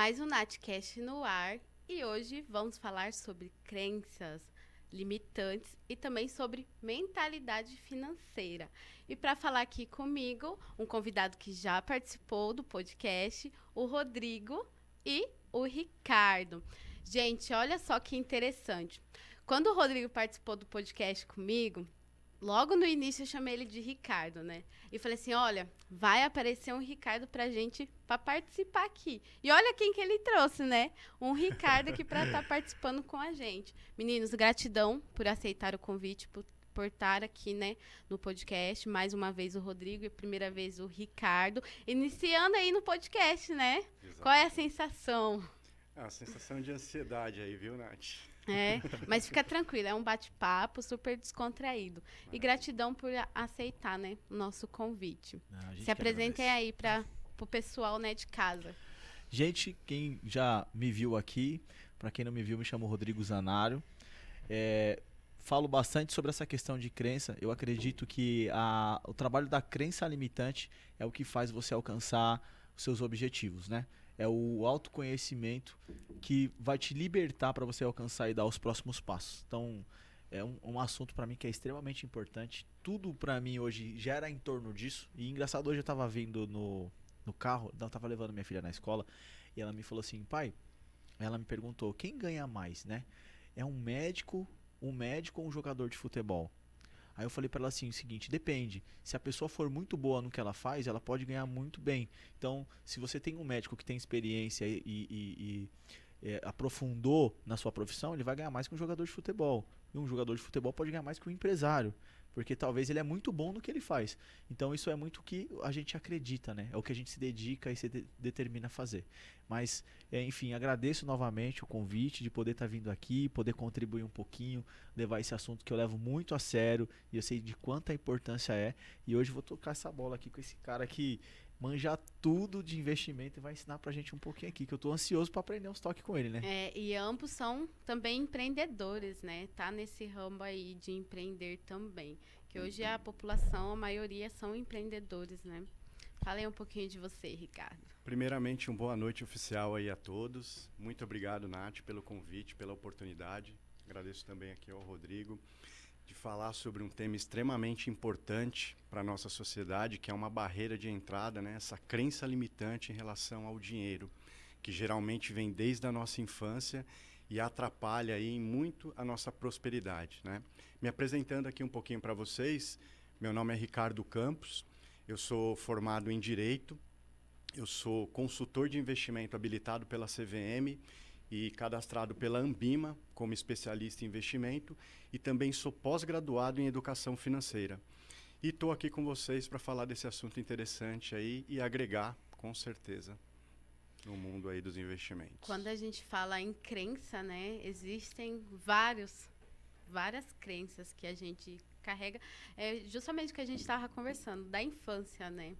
Mais um Natcast no ar e hoje vamos falar sobre crenças limitantes e também sobre mentalidade financeira. E para falar aqui comigo, um convidado que já participou do podcast, o Rodrigo e o Ricardo. Gente, olha só que interessante. Quando o Rodrigo participou do podcast comigo, logo no início eu chamei ele de Ricardo, né? E falei assim, olha, vai aparecer um Ricardo pra gente pra participar aqui. E olha quem que ele trouxe, né? Um Ricardo aqui pra estar participando com a gente. Meninos, gratidão por aceitar o convite, por estar aqui, né, no podcast. Mais uma vez o Rodrigo e a primeira vez o Ricardo. Iniciando aí no podcast, né? Exatamente. Qual é a sensação? A sensação de ansiedade aí, viu, Nath? É, mas fica tranquilo, é um bate-papo super descontraído. E gratidão por aceitar, né, o nosso convite. Se apresentem aí para o pessoal, né, de casa. Gente, quem já me viu aqui, para quem não me viu, me chamo Rodrigo Zanário. Falo bastante sobre essa questão de crença. Eu acredito que o trabalho da crença limitante é o que faz você alcançar os seus objetivos, né? É o autoconhecimento que vai te libertar para você alcançar e dar os próximos passos. Então, é um assunto para mim que é extremamente importante. Tudo para mim hoje gera em torno disso. E engraçado, hoje eu estava vindo no carro, eu estava levando minha filha na escola, e ela me falou assim, pai, ela me perguntou, quem ganha mais, né? É um médico ou um jogador de futebol? Aí eu falei pra ela assim, o seguinte, depende. Se a pessoa for muito boa no que ela faz, ela pode ganhar muito bem. Então, se você tem um médico que tem experiência e aprofundou na sua profissão, ele vai ganhar mais que um jogador de futebol. E um jogador de futebol pode ganhar mais que um empresário, porque talvez ele é muito bom no que ele faz. Então isso é muito o que a gente acredita, né? É o que a gente se dedica e se determina a fazer. Mas, enfim, agradeço novamente o convite de poder estar vindo aqui, poder contribuir um pouquinho, levar esse assunto que eu levo muito a sério e eu sei de quanta importância é. E hoje vou tocar essa bola aqui com esse cara que manja tudo de investimento e vai ensinar pra gente um pouquinho aqui, que eu tô ansioso pra aprender uns toques com ele, né? E ambos são também empreendedores, né? Tá nesse ramo aí de empreender também. Que hoje a população, a maioria são empreendedores, né? Fala aí um pouquinho de você, Ricardo. Primeiramente, boa noite oficial aí a todos. Muito obrigado, Nath, pelo convite, pela oportunidade. Agradeço também aqui ao Rodrigo de falar sobre um tema extremamente importante para a nossa sociedade, que é uma barreira de entrada, né? Essa crença limitante em relação ao dinheiro, que geralmente vem desde a nossa infância e atrapalha aí muito a nossa prosperidade, né? Me apresentando aqui um pouquinho para vocês, meu nome é Ricardo Campos, eu sou formado em Direito, eu sou consultor de investimento habilitado pela CVM e cadastrado pela Ambima como especialista em investimento e também sou pós-graduado em Educação Financeira. E estou aqui com vocês para falar desse assunto interessante aí e agregar, com certeza, no mundo aí dos investimentos. Quando a gente fala em crença, né, existem várias crenças que a gente carrega. É justamente o que a gente estava conversando, da infância, né?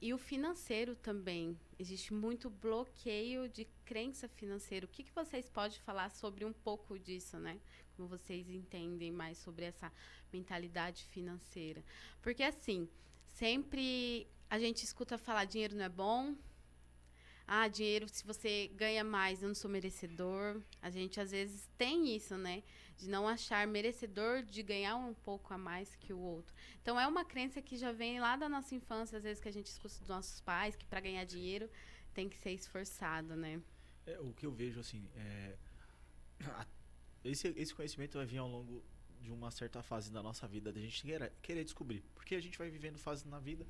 E o financeiro também. Existe muito bloqueio de crença financeira. O que vocês podem falar sobre um pouco disso, né? Como vocês entendem mais sobre essa mentalidade financeira? Porque, assim, sempre a gente escuta falar dinheiro não é bom. Ah, dinheiro, se você ganha mais, eu não sou merecedor. A gente, às vezes, tem isso, né? De não achar merecedor de ganhar um pouco a mais que o outro. Então, é uma crença que já vem lá da nossa infância, às vezes, que a gente escuta dos nossos pais, que para ganhar dinheiro tem que ser esforçado, né? O que eu vejo, assim, esse conhecimento vai vir ao longo de uma certa fase da nossa vida, da gente querer descobrir. Porque a gente vai vivendo fases na vida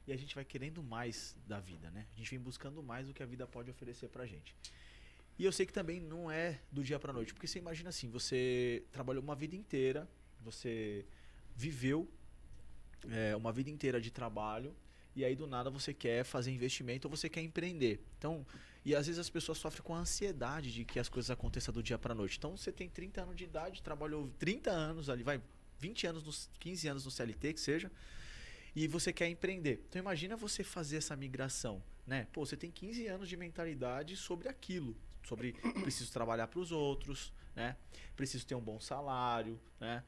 e a gente vai querendo mais da vida, né? A gente vem buscando mais do que a vida pode oferecer pra gente. E eu sei que também não é do dia pra noite, porque você imagina assim, você trabalhou uma vida inteira, você viveu uma vida inteira de trabalho, e aí do nada você quer fazer investimento ou você quer empreender. Então, e às vezes as pessoas sofrem com a ansiedade de que as coisas aconteçam do dia pra noite. Então você tem 30 anos de idade, trabalhou 30 anos ali, 20 anos, 15 anos no CLT, que seja, e você quer empreender. Então imagina você fazer essa migração, né? Pô, você tem 15 anos de mentalidade sobre aquilo. sobre preciso trabalhar para os outros, né? Preciso ter um bom salário, né?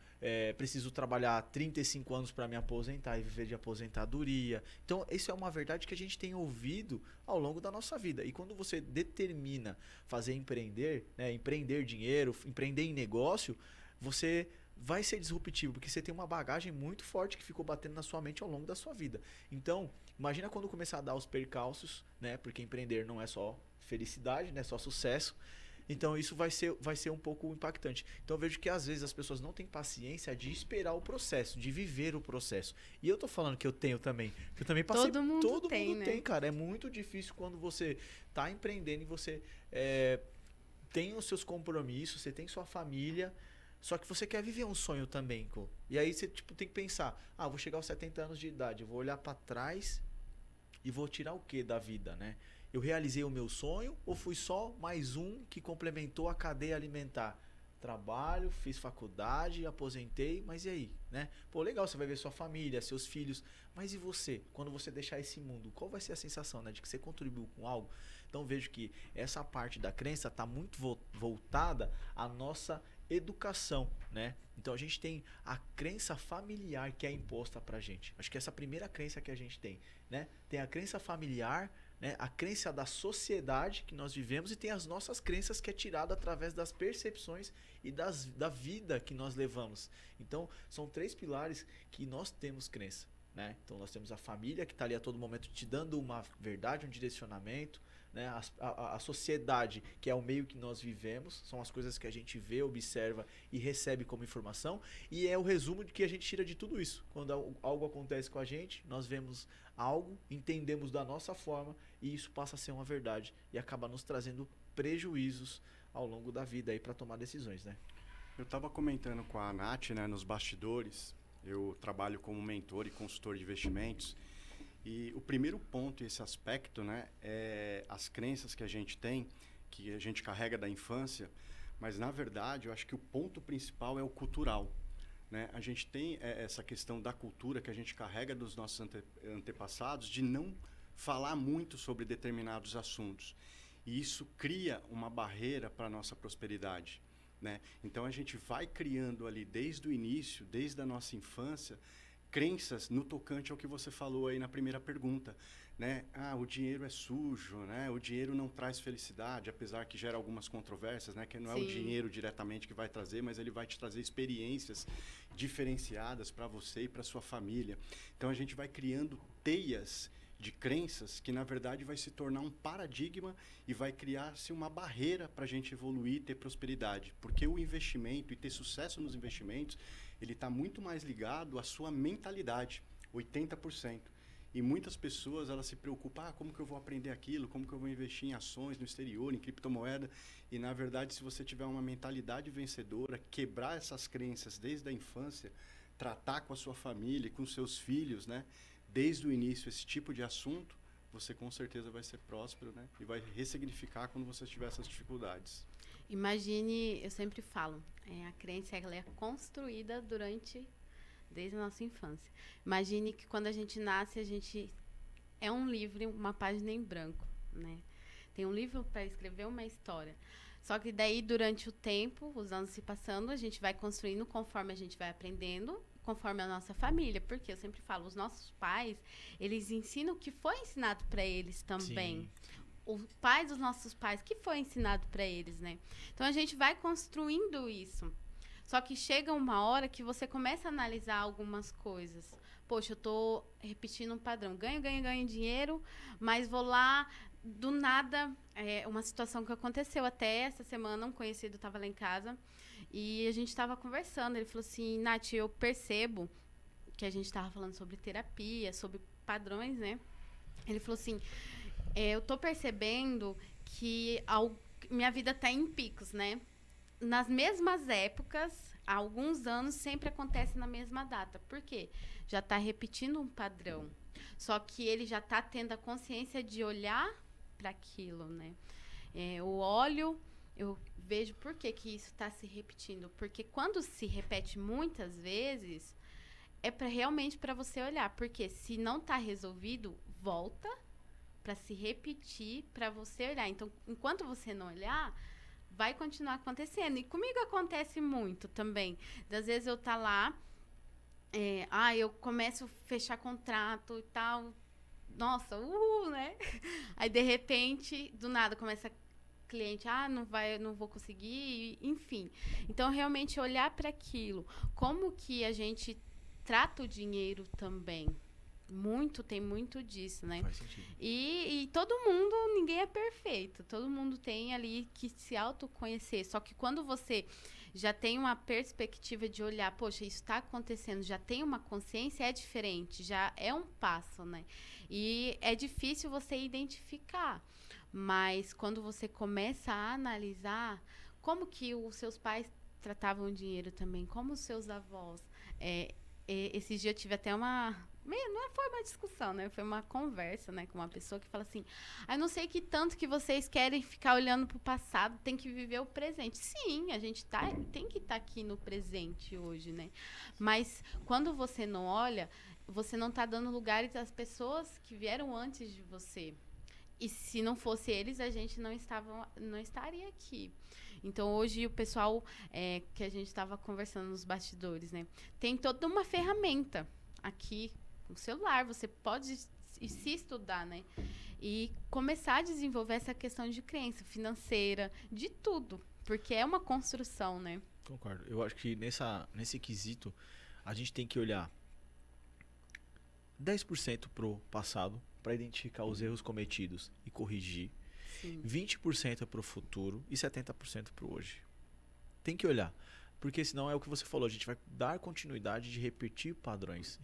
Preciso trabalhar 35 anos para me aposentar e viver de aposentadoria. Então, isso é uma verdade que a gente tem ouvido ao longo da nossa vida. E quando você determina fazer empreender, né? Empreender dinheiro, empreender em negócio, você vai ser disruptivo, porque você tem uma bagagem muito forte que ficou batendo na sua mente ao longo da sua vida. Então, imagina quando começar a dar os percalços, né? Porque empreender não é só felicidade, não é só sucesso. Então isso vai ser um pouco impactante. Então eu vejo que às vezes as pessoas não têm paciência de esperar o processo, de viver o processo. E eu tô falando que eu tenho também. Que eu também passei. Todo mundo tem, tem, cara. É muito difícil quando você tá empreendendo e você tem os seus compromissos, você tem sua família, só que você quer viver um sonho também, pô. E aí você tem que pensar, vou chegar aos 70 anos de idade, eu vou olhar para trás e vou tirar o que da vida, né? Eu realizei o meu sonho ou fui só mais um que complementou a cadeia alimentar? Trabalho, fiz faculdade, aposentei, mas e aí, né? Pô, legal, você vai ver sua família, seus filhos, mas e você? Quando você deixar esse mundo, qual vai ser a sensação, né? De que você contribuiu com algo? Então vejo que essa parte da crença está muito voltada à nossa educação, né? Então a gente tem a crença familiar que é imposta pra gente. Acho que essa é a primeira crença que a gente tem, né? Tem a crença familiar, né? A crença da sociedade que nós vivemos e tem as nossas crenças que é tirada através das percepções e da vida que nós levamos. Então, são 3 pilares que nós temos crença, né? Então, nós temos a família que está ali a todo momento te dando uma verdade, um direcionamento, né? A sociedade, que é o meio que nós vivemos, são as coisas que a gente vê, observa e recebe como informação, e é o resumo de que a gente tira de tudo isso. Quando algo acontece com a gente, nós vemos algo, entendemos da nossa forma e isso passa a ser uma verdade e acaba nos trazendo prejuízos ao longo da vida aí para tomar decisões, né? Eu estava comentando com a Nath, né, nos bastidores. Eu trabalho como mentor e consultor de investimentos. E o primeiro ponto, esse aspecto, né, é as crenças que a gente tem, que a gente carrega da infância, mas na verdade eu acho que o ponto principal é o cultural, né? A gente tem essa questão da cultura que a gente carrega dos nossos antepassados de não falar muito sobre determinados assuntos. E isso cria uma barreira para a nossa prosperidade, né? Então a gente vai criando ali desde o início, desde a nossa infância, crenças no tocante ao que você falou aí na primeira pergunta, né? O dinheiro é sujo, né? O dinheiro não traz felicidade, apesar que gera algumas controvérsias, né? Que não é o dinheiro diretamente que vai trazer, mas ele vai te trazer experiências diferenciadas para você e para sua família. Então a gente vai criando teias de crenças que na verdade vai se tornar um paradigma e vai criar-se uma barreira para a gente evoluir e ter prosperidade, porque o investimento e ter sucesso nos investimentos ele está muito mais ligado à sua mentalidade, 80%. E muitas pessoas elas se preocupam, como que eu vou aprender aquilo, como que eu vou investir em ações no exterior, em criptomoeda. E na verdade, se você tiver uma mentalidade vencedora, quebrar essas crenças desde a infância, tratar com a sua família, com os seus filhos, né, desde o início esse tipo de assunto, você com certeza vai ser próspero, né, e vai ressignificar quando você tiver essas dificuldades. Imagine, eu sempre falo, a crença ela é construída desde a nossa infância. Imagine que quando a gente nasce, a gente é um livro, uma página em branco, né? Tem um livro para escrever uma história. Só que daí, durante o tempo, os anos se passando, a gente vai construindo conforme a gente vai aprendendo, conforme a nossa família. Porque eu sempre falo, os nossos pais, eles ensinam o que foi ensinado para eles também. Sim. O pai dos nossos pais, que foi ensinado para eles, né? Então, a gente vai construindo isso. Só que chega uma hora que você começa a analisar algumas coisas. Poxa, eu tô repetindo um padrão. Ganho dinheiro, mas vou lá, do nada, uma situação que aconteceu até essa semana, um conhecido estava lá em casa e a gente estava conversando. Ele falou assim, Nath, eu percebo que a gente estava falando sobre terapia, sobre padrões, né? Ele falou assim, eu tô percebendo que minha vida tá em picos, né? Nas mesmas épocas, há alguns anos, sempre acontece na mesma data. Por quê? Já está repetindo um padrão. Só que ele já está tendo a consciência de olhar para aquilo, né? Eu vejo por que isso está se repetindo. Porque quando se repete muitas vezes, realmente para você olhar. Porque se não está resolvido, volta para se repetir, para você olhar. Então, enquanto você não olhar, vai continuar acontecendo. E comigo acontece muito também. Às vezes eu tá lá, eu começo a fechar contrato e tal. Nossa, né? Aí, de repente, do nada, começa cliente, não vou conseguir, enfim. Então, realmente, olhar para aquilo. Como que a gente trata o dinheiro também. Tem muito disso, né? Faz sentido. E todo mundo, ninguém é perfeito. Todo mundo tem ali que se autoconhecer. Só que quando você já tem uma perspectiva de olhar, poxa, isso está acontecendo, já tem uma consciência, é diferente, já é um passo, né? E é difícil você identificar. Mas quando você começa a analisar como que os seus pais tratavam o dinheiro também, como os seus avós. Esses dias eu tive até não foi uma discussão, né? Foi uma conversa, né? Com uma pessoa que fala assim, não sei que tanto que vocês querem ficar olhando pro passado, tem que viver o presente. Sim, a gente tem que estar aqui no presente hoje, né? Mas quando você não olha, você não tá dando lugares às pessoas que vieram antes de você. E se não fosse eles, a gente não estaria aqui. Então, hoje, o pessoal que a gente estava conversando nos bastidores, né? Tem toda uma ferramenta aqui no celular. Você pode se estudar, né? E começar a desenvolver essa questão de crença financeira, de tudo. Porque é uma construção, né? Concordo. Eu acho que nesse quesito, a gente tem que olhar 10% pro passado, para identificar os erros cometidos e corrigir. Sim. 20% para o futuro e 70% para o hoje. Tem que olhar. Porque senão é o que você falou, a gente vai dar continuidade de repetir padrões.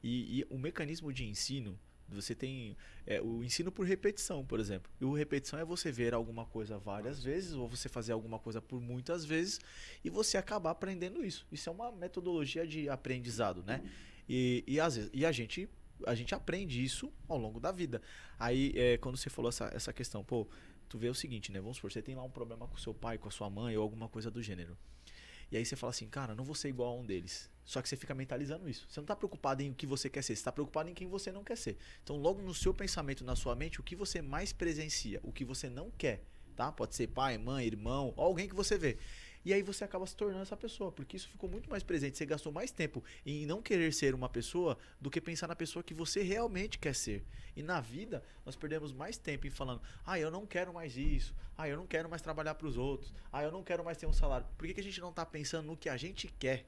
E o mecanismo de ensino, você tem o ensino por repetição, por exemplo. E o repetição é você ver alguma coisa várias vezes, ou você fazer alguma coisa por muitas vezes, e você acabar aprendendo isso. Isso é uma metodologia de aprendizado, né? E às vezes, a gente aprende isso ao longo da vida. Aí, quando você falou essa questão, tu vê o seguinte, né? Vamos supor, você tem lá um problema com seu pai, com a sua mãe ou alguma coisa do gênero. E aí você fala assim, cara, não vou ser igual a um deles. Só que você fica mentalizando isso. Você não está preocupado em o que você quer ser, você está preocupado em quem você não quer ser. Então, logo no seu pensamento, na sua mente, o que você mais presencia, o que você não quer, tá? Pode ser pai, mãe, irmão, ou alguém que você vê. E aí você acaba se tornando essa pessoa, porque isso ficou muito mais presente. Você gastou mais tempo em não querer ser uma pessoa do que pensar na pessoa que você realmente quer ser. E na vida, nós perdemos mais tempo em falando, eu não quero mais isso, eu não quero mais trabalhar para os outros, eu não quero mais ter um salário. Por que a gente não está pensando no que a gente quer?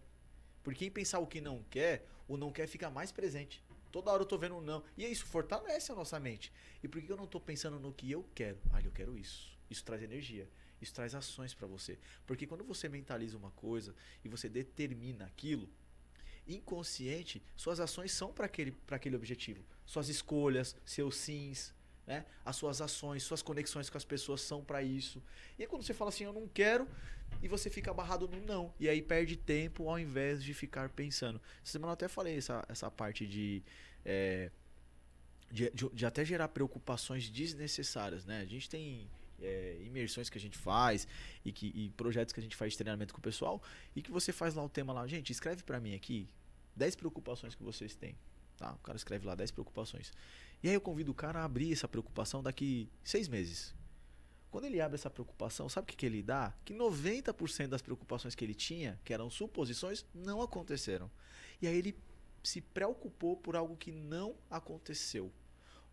Porque em pensar o que não quer, o não quer fica mais presente. Toda hora eu tô vendo um não. E isso fortalece a nossa mente. E por que eu não tô pensando no que eu quero? Eu quero isso. Isso traz energia. Isso traz ações para você. Porque quando você mentaliza uma coisa e você determina aquilo, inconsciente, suas ações são para aquele objetivo. Suas escolhas, seus sims, né? As suas ações, suas conexões com as pessoas são para isso. E aí quando você fala assim, eu não quero, e você fica abarrado no não. E aí perde tempo ao invés de ficar pensando. Essa semana eu até falei essa parte de até gerar preocupações desnecessárias, né? A gente tem imersões que a gente faz e projetos que a gente faz de treinamento com o pessoal e que você faz lá o tema lá, gente, escreve pra mim aqui 10 preocupações que vocês têm, tá? O cara escreve lá 10 preocupações e aí eu convido o cara a abrir essa preocupação daqui 6 meses. Quando ele abre essa preocupação, sabe o que ele dá? Que 90% das preocupações que ele tinha, que eram suposições, não aconteceram. E aí ele se preocupou por algo que não aconteceu,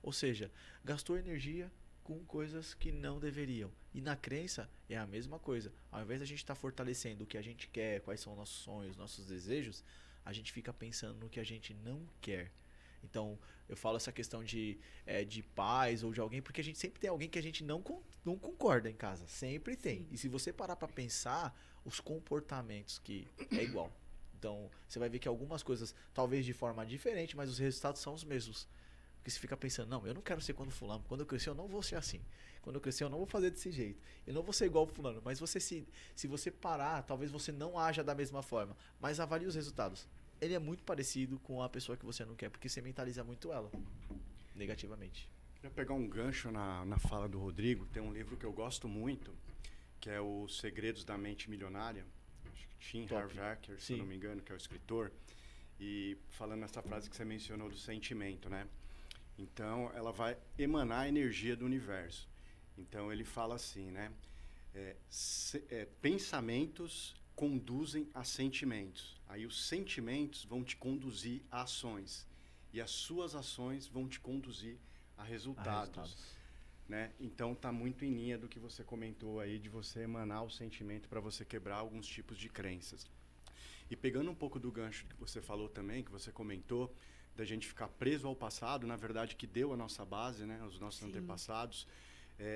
ou seja, gastou energia com coisas que não deveriam. E na crença é a mesma coisa. Ao invés de a gente estar fortalecendo o que a gente quer, quais são nossos sonhos, nossos desejos, a gente fica pensando no que a gente não quer. Então, eu falo essa questão de pais ou de alguém, porque a gente sempre tem alguém que a gente não concorda em casa. Sempre tem. Sim. E se você parar para pensar, os comportamentos que é igual. Então, você vai ver que algumas coisas, talvez de forma diferente, mas os resultados são os mesmos. Porque você fica pensando, não, eu não quero ser fulano. Quando eu crescer, eu não vou ser assim. Quando eu crescer, eu não vou fazer desse jeito. Eu não vou ser igual ao fulano. Mas você se você parar, talvez você não haja da mesma forma. Mas avalie os resultados. Ele é muito parecido com a pessoa que você não quer, porque você mentaliza muito ela, negativamente. Queria pegar um gancho na fala do Rodrigo. Tem um livro que eu gosto muito, que é Os Segredos da Mente Milionária. Acho que Tim Harv-Eker, se eu não me engano, que é o escritor. E falando nessa frase que você mencionou do sentimento, né? Então, ela vai emanar a energia do universo. Então, ele fala assim, né? Pensamentos conduzem a sentimentos. Aí os sentimentos vão te conduzir a ações. E as suas ações vão te conduzir a resultados. Né? Então está muito em linha do que você comentou aí, de você emanar o sentimento para você quebrar alguns tipos de crenças. E pegando um pouco do gancho que você falou também, que você comentou, da gente ficar preso ao passado, na verdade que deu a nossa base, né? Os nossos antepassados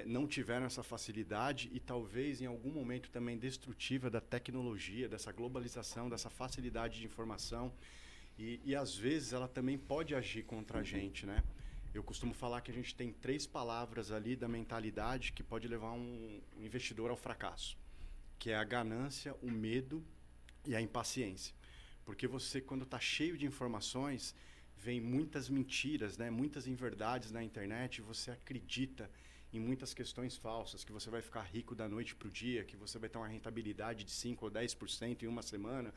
não tiveram essa facilidade e talvez em algum momento também destrutiva da tecnologia, dessa globalização, dessa facilidade de informação. E às vezes ela também pode agir contra a gente, né? Eu costumo falar que a gente tem 3 palavras ali da mentalidade que pode levar um investidor ao fracasso, que é a ganância, o medo e a impaciência. Porque você, quando está cheio de informações, vem muitas mentiras, né? Muitas inverdades na internet, e você acredita em muitas questões falsas, que você vai ficar rico da noite para o dia, que você vai ter uma rentabilidade de 5 ou 10% em uma semana,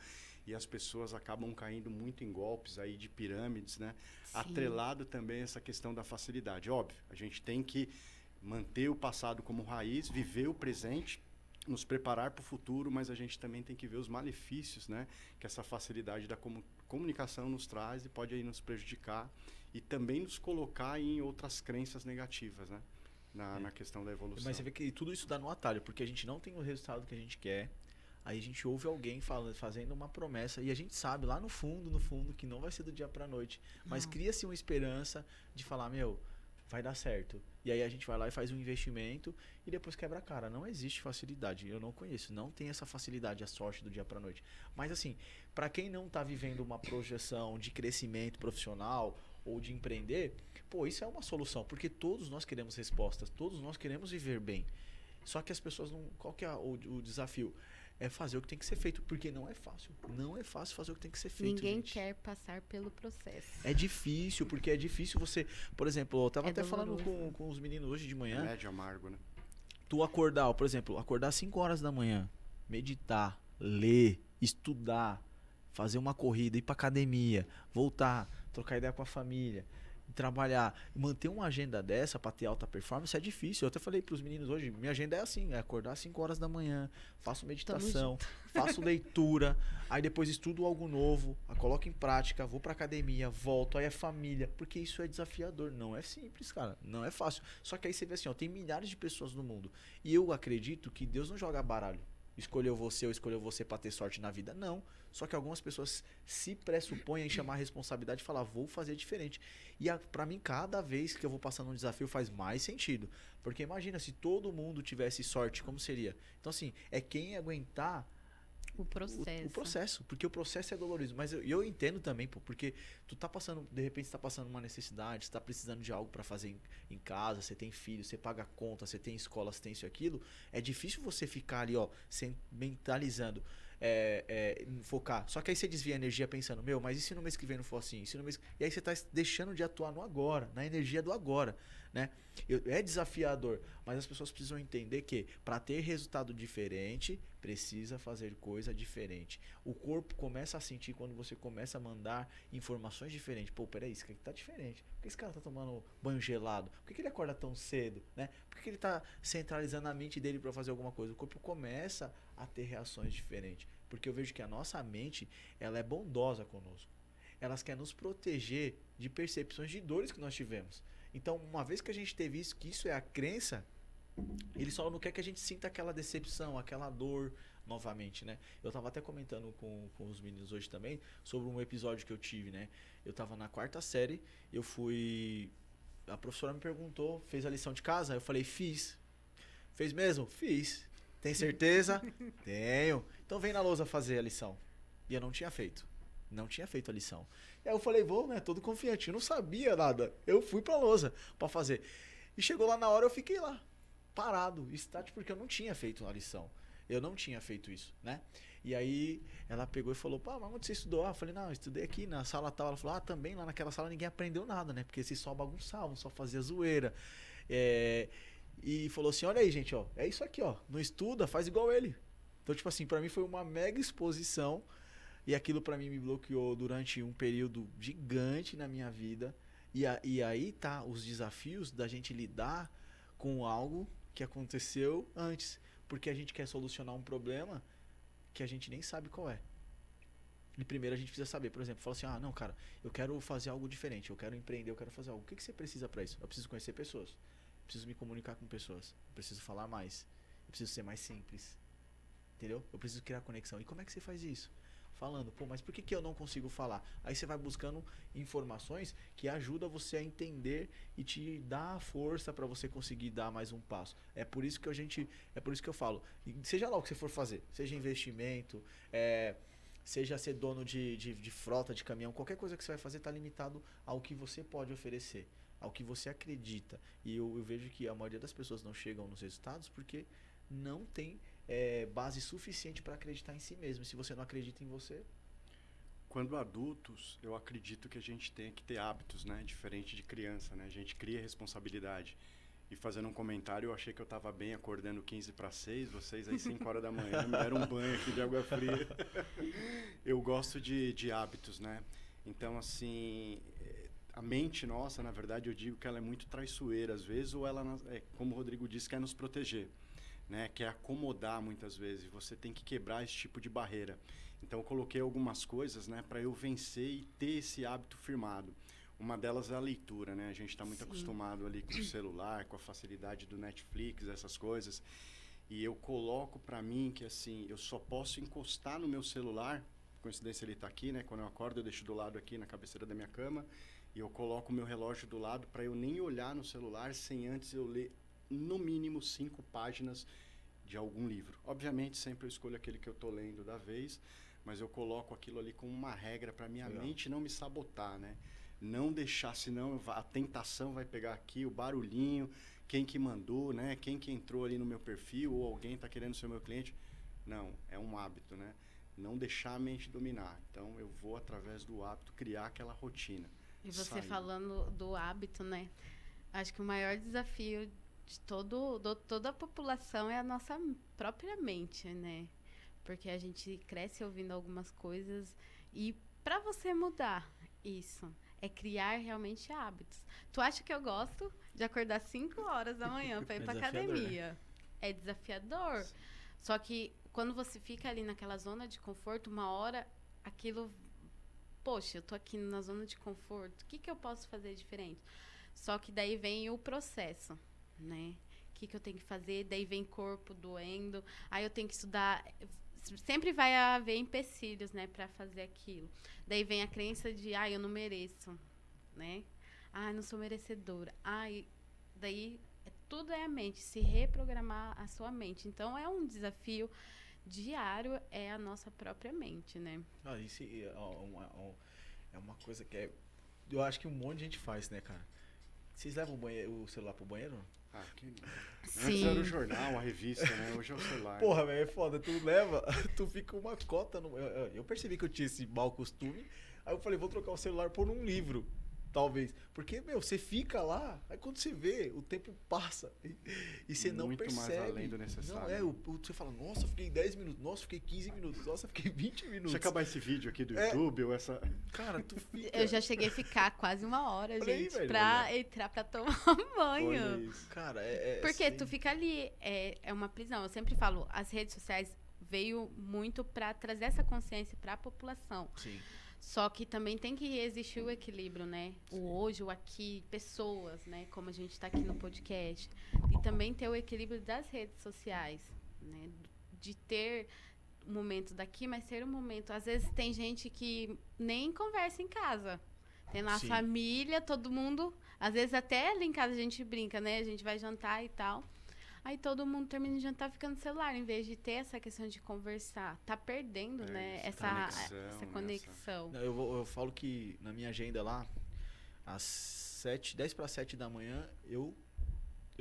e as pessoas acabam caindo muito em golpes aí de pirâmides, né? Sim. Atrelado também essa questão da facilidade. Óbvio, a gente tem que manter o passado como raiz, viver o presente, nos preparar para o futuro, mas a gente também tem que ver os malefícios, né? Que essa facilidade da comunicação nos traz e pode aí nos prejudicar e também nos colocar em outras crenças negativas, né? Na questão da evolução. Mas você vê que tudo isso dá no atalho, porque a gente não tem o resultado que a gente quer. Aí a gente ouve alguém fazendo uma promessa e a gente sabe lá no fundo, que não vai ser do dia pra noite. Mas cria-se uma esperança de falar, vai dar certo. E aí a gente vai lá e faz um investimento e depois quebra a cara. Não existe facilidade, eu não conheço. Não tem essa facilidade, a sorte do dia pra noite. Mas assim, pra quem não tá vivendo uma projeção de crescimento profissional ou de empreender, isso é uma solução. Porque todos nós queremos respostas, todos nós queremos viver bem. Só que as pessoas não... Qual que é o desafio? É fazer o que tem que ser feito, porque não é fácil. Não é fácil fazer o que tem que ser feito, Ninguém gente. quer passar pelo processo. É difícil, porque é difícil você... Por exemplo, eu tava até doloroso. falando com os meninos hoje de manhã. Remédio amargo, né? Tu acordar, por exemplo, acordar às 5 horas da manhã, meditar, ler, estudar, fazer uma corrida, ir pra academia, voltar, trocar ideia com a família, trabalhar, manter uma agenda dessa para ter alta performance é difícil. Eu até falei para os meninos hoje, minha agenda é assim, é acordar às 5 horas da manhã, faço meditação, faço leitura, aí depois estudo algo novo, coloco em prática, vou para academia, volto, aí é família, porque isso é desafiador, não é simples, cara, não é fácil. Só que aí você vê assim, tem milhares de pessoas no mundo, e eu acredito que Deus não joga baralho. Escolheu você ou escolheu você para ter sorte na vida, não. Só que algumas pessoas se pressupõem em chamar a responsabilidade e falar, vou fazer diferente. E pra mim, cada vez que eu vou passando um desafio faz mais sentido. Porque imagina, se todo mundo tivesse sorte, como seria? Então assim, é quem aguentar o processo. Porque o processo é doloroso. Mas eu entendo também, porque tu tá passando, de repente você tá passando uma necessidade, você tá precisando de algo para fazer em casa, você tem filho, você paga conta, você tem escola, você tem isso e aquilo. É difícil você ficar ali, mentalizando, focar. Só que aí você desvia a energia pensando, mas e se no mês que vem não for assim? E aí você tá deixando de atuar no agora, na energia do agora, né? É desafiador, mas as pessoas precisam entender que para ter resultado diferente, precisa fazer coisa diferente. O corpo começa a sentir quando você começa a mandar informações diferentes. Peraí, isso aqui tá diferente. Por que esse cara tá tomando banho gelado? Por que ele acorda tão cedo, né? Por que ele tá centralizando a mente dele para fazer alguma coisa? O corpo começa a ter reações diferentes, porque eu vejo que a nossa mente, ela é bondosa conosco. Elas querem nos proteger de percepções de dores que nós tivemos. Então, uma vez que a gente teve isso, que isso é a crença, ele só não quer que a gente sinta aquela decepção, aquela dor novamente, né? Eu tava até comentando com os meninos hoje também sobre um episódio que eu tive, né? Eu tava na 4ª série, a professora me perguntou, fez a lição de casa? Eu falei, fiz. Fez mesmo? Fiz. Tem certeza? Tenho. Então vem na lousa fazer a lição. E eu não tinha feito. Não tinha feito a lição. E aí eu falei, vou, né? Todo confiante. Eu não sabia nada. Eu fui pra lousa pra fazer. E chegou lá na hora, eu fiquei lá, parado, estático, porque eu não tinha feito a lição. Eu não tinha feito isso, né? E aí ela pegou e falou, mas onde você estudou? Eu falei, não, eu estudei aqui na sala tal. Ela falou, também lá naquela sala ninguém aprendeu nada, né? Porque vocês só bagunçavam, só fazia zoeira. E falou assim, olha aí, gente, é isso aqui, não estuda, faz igual ele. Então, tipo assim, pra mim foi uma mega exposição. E aquilo pra mim me bloqueou durante um período gigante na minha vida. E aí tá os desafios da gente lidar com algo que aconteceu antes. Porque a gente quer solucionar um problema que a gente nem sabe qual é. E primeiro a gente precisa saber, por exemplo, fala assim, não, cara, eu quero fazer algo diferente, eu quero empreender, eu quero fazer algo. O que você precisa para isso? Eu preciso conhecer pessoas, eu preciso me comunicar com pessoas, eu preciso falar mais, eu preciso ser mais simples, entendeu? Eu preciso criar conexão. E como é que você faz isso? Falando, pô, mas por que eu não consigo falar? Aí você vai buscando informações que ajudam você a entender e te dá a força para você conseguir dar mais um passo. É por isso que eu falo, seja lá o que você for fazer, seja investimento, seja ser dono de frota, de caminhão, qualquer coisa que você vai fazer está limitado ao que você pode oferecer, ao que você acredita. E eu vejo que a maioria das pessoas não chegam nos resultados porque não tem base suficiente para acreditar em si mesmo. Se você não acredita em você... Quando adultos, eu acredito que a gente tem que ter hábitos, né? Diferente de criança, né? A gente cria responsabilidade. E fazendo um comentário, eu achei que eu estava bem acordando 15 para 6, vocês às 5 horas da manhã me deram um banho aqui de água fria. Eu gosto de hábitos, né? Então, assim, a mente nossa, na verdade, eu digo que ela é muito traiçoeira às vezes, ou ela, como o Rodrigo disse, quer nos proteger, né? Quer acomodar muitas vezes. Você tem que quebrar esse tipo de barreira. Então, eu coloquei algumas coisas, né, para eu vencer e ter esse hábito firmado. Uma delas é a leitura, né? A gente está muito acostumado ali com o celular, com a facilidade do Netflix, essas coisas. E eu coloco para mim que, assim, eu só posso encostar no meu celular, coincidência ele está aqui, né? Quando eu acordo, eu deixo do lado aqui na cabeceira da minha cama e eu coloco o meu relógio do lado para eu nem olhar no celular sem antes eu ler, no mínimo, 5 páginas de algum livro. Obviamente, sempre eu escolho aquele que eu estou lendo da vez, mas eu coloco aquilo ali como uma regra para minha mente não me sabotar, né? Não deixar, senão a tentação vai pegar aqui, o barulhinho, quem que mandou, né? Quem que entrou ali no meu perfil, ou alguém está querendo ser meu cliente. Não, é um hábito, né? Não deixar a mente dominar. Então, eu vou, através do hábito, criar aquela rotina. E você falando do hábito, né? Acho que o maior desafio de toda a população é a nossa própria mente, né? Porque a gente cresce ouvindo algumas coisas e para você mudar isso... é criar realmente hábitos. Tu acha que eu gosto de acordar 5 horas da manhã para ir pra academia? É desafiador. Só que quando você fica ali naquela zona de conforto, uma hora aquilo... Poxa, eu tô aqui na zona de conforto. O que eu posso fazer diferente? Só que daí vem o processo, né? O que eu tenho que fazer? Daí vem corpo doendo. Aí eu tenho que estudar... Sempre vai haver empecilhos, né, para fazer aquilo. Daí vem a crença de, eu não mereço, né? Não sou merecedora. Daí tudo é a mente, se reprogramar a sua mente. Então é um desafio diário, é a nossa própria mente, né? Isso é uma coisa que eu acho que um monte de gente faz, né, cara? Vocês levam o celular pro banheiro? Antes era o jornal, a revista, né? Hoje é o celular. Porra, velho, é foda. Tu leva, tu fica uma cota no... Eu percebi que eu tinha esse mau costume. Aí eu falei, vou trocar o celular por um livro. Talvez. Porque, você fica lá, aí quando você vê, o tempo passa. E você não percebe. Muito mais além do necessário. Não, você fala, nossa, fiquei 10 minutos, nossa, fiquei 15 minutos, nossa, fiquei 20 minutos. Deixa eu acabar esse vídeo aqui do YouTube ou essa... Cara, tu fica... Eu já cheguei a ficar quase 1 hora, olha gente, aí, velho, pra entrar pra tomar banho. Olha isso. Cara, Porque assim... tu fica ali, é uma prisão. Eu sempre falo, as redes sociais veio muito pra trazer essa consciência pra população. Sim. Só que também tem que existir o equilíbrio, né? O hoje, o aqui, pessoas, né? Como a gente está aqui no podcast. E também ter o equilíbrio das redes sociais, né? De ter um momento daqui, mas ter um momento... Às vezes tem gente que nem conversa em casa. Tem lá a família, todo mundo... Às vezes até ali em casa a gente brinca, né? A gente vai jantar e tal. Aí todo mundo termina de jantar ficando no celular, em vez de ter essa questão de conversar. Tá perdendo, né? Essa conexão. Eu falo que na minha agenda lá, às 10 para 7 da manhã, eu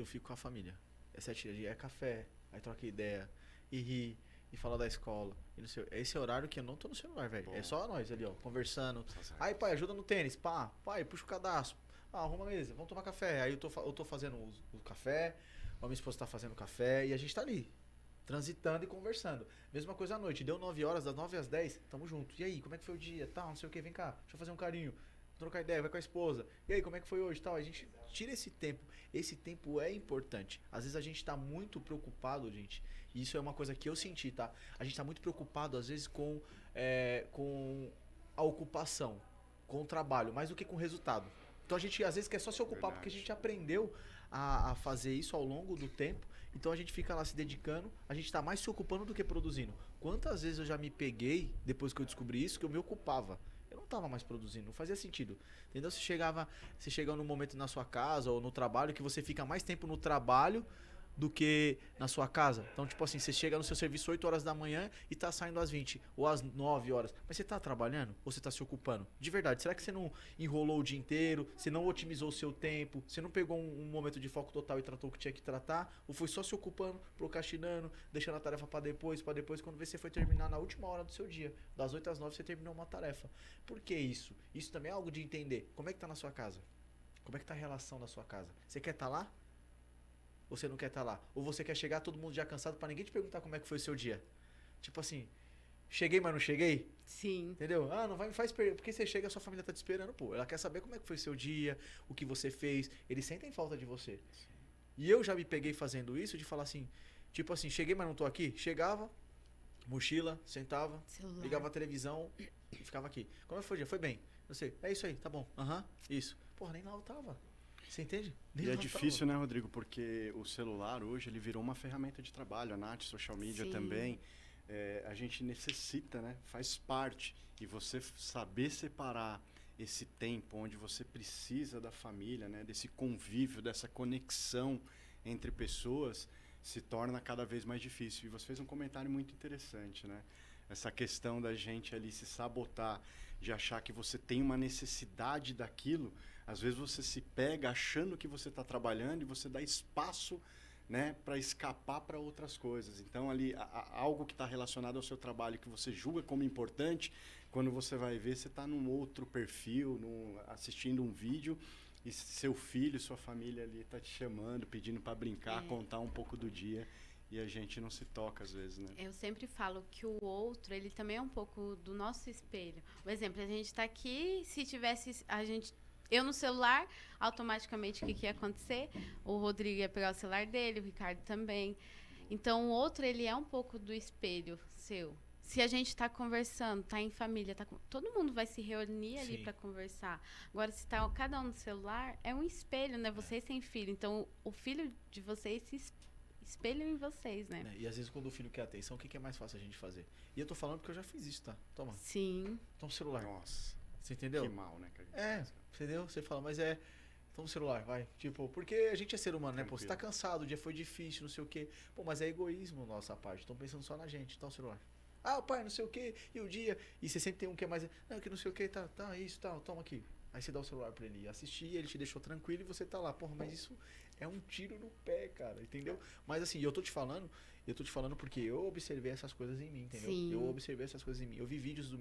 fico com a família. É 7 é café, aí troca ideia, e ri, e fala da escola. E é esse horário que eu não tô no celular, velho. É só nós ali, ó, conversando. Aí, pai, ajuda no tênis. Pá, pai, puxa o cadastro. Arruma a mesa, vamos tomar café. Aí eu tô fazendo o café... A minha esposa tá fazendo café e a gente tá ali, transitando e conversando. Mesma coisa à noite, deu 9 horas, das 9 às 10, tamo junto. E aí, como é que foi o dia? Tal, não sei o que, vem cá, deixa eu fazer um carinho. trocar ideia, vai com a esposa. E aí, como é que foi hoje, tal? A gente tira esse tempo. Esse tempo é importante. Às vezes a gente tá muito preocupado, gente. E isso é uma coisa que eu senti, tá? A gente tá muito preocupado, às vezes, com a ocupação, com o trabalho, mais do que com o resultado. Então a gente, às vezes, quer só se ocupar porque a gente aprendeu a fazer isso ao longo do tempo. Então a gente fica lá se dedicando, a gente tá mais se ocupando do que produzindo. Quantas vezes eu já me peguei, depois que eu descobri isso, que eu me ocupava. Eu não tava mais produzindo, não fazia sentido. Entendeu? Você chega num momento na sua casa ou no trabalho que você fica mais tempo no trabalho do que na sua casa. Então, tipo assim, você chega no seu serviço 8 horas da manhã e tá saindo às 20 ou às 9 horas. Mas você tá trabalhando ou você tá se ocupando? De verdade, será que você não enrolou o dia inteiro? Você não otimizou o seu tempo? Você não pegou um momento de foco total e tratou o que tinha que tratar? Ou foi só se ocupando, procrastinando, deixando a tarefa pra depois, quando vê você foi terminar na última hora do seu dia. Das 8 às 9 você terminou uma tarefa. Por que isso? Isso também é algo de entender. Como é que tá na sua casa? Como é que tá a relação da sua casa? Você quer estar lá? Ou você não quer estar lá? Ou você quer chegar todo mundo já cansado pra ninguém te perguntar como é que foi o seu dia? Tipo assim, cheguei, mas não cheguei? Sim. Entendeu? Ah, não vai me faz perder. Porque você chega, a sua família tá te esperando, pô. Ela quer saber como é que foi o seu dia, o que você fez. Eles sentem falta de você. E eu já me peguei fazendo isso, de falar assim, tipo assim, cheguei, mas não tô aqui. Chegava, mochila, sentava, Celular. ligava a televisão e ficava aqui. Como é que foi o dia? Foi bem. Eu sei, é isso aí, tá bom. Aham, isso. Porra, nem lá eu tava. Você entende? Nem E lá é eu difícil, tava. né, Rodrigo? Porque o celular hoje ele virou uma ferramenta de trabalho. A Nath, social media Sim. também. A gente necessita, né? Faz parte. E você saber separar esse tempo onde você precisa da família, né? Desse convívio, dessa conexão entre pessoas, se torna cada vez mais difícil. E você fez um comentário muito interessante, né? Essa questão da gente ali se sabotar, de achar que você tem uma necessidade daquilo. Às vezes você se pega achando que você está trabalhando e você dá espaço, né, para escapar para outras coisas. Então, ali, algo que está relacionado ao seu trabalho que você julga como importante, quando você vai ver, você está num outro perfil, assistindo um vídeo e seu filho, sua família ali está te chamando, pedindo para brincar, contar um pouco do dia. E a gente não se toca às vezes, né? Eu sempre falo que o outro, ele também é um pouco do nosso espelho. Por exemplo, a gente tá aqui, se tivesse eu no celular, automaticamente o que ia acontecer? O Rodrigo ia pegar o celular dele, o Ricardo também. Então, o outro, ele é um pouco do espelho seu. Se a gente tá conversando, tá em família, todo mundo vai se reunir ali Sim. para conversar. Agora, se tá cada um no celular, é um espelho, né? Vocês têm filho, então o filho de vocês se espelham em vocês, né? E às vezes quando o filho quer atenção, o que é mais fácil a gente fazer? E eu tô falando porque eu já fiz isso, tá? Toma. Sim. Toma o celular. Nossa, Você entendeu? que mal, né? Que a gente faz, cara. Entendeu? Você fala, mas toma o celular, vai. Tipo, porque a gente é ser humano, né? Pô, você tá cansado, o dia foi difícil, não sei o quê. Pô, mas é egoísmo nossa parte. Estão pensando só na gente. Toma o celular. Ah, pai, não sei o quê. E o dia. E você sempre tem um que é mais. Não, que não sei o quê, tá, isso, tá, toma aqui. Aí você dá o celular pra ele assistir, ele te deixou tranquilo e você tá lá. Porra, mas isso é um tiro no pé, cara, entendeu? Mas assim, eu tô te falando porque eu observei essas coisas em mim, entendeu? Sim. Eu observei essas coisas em mim. Eu vi vídeos dos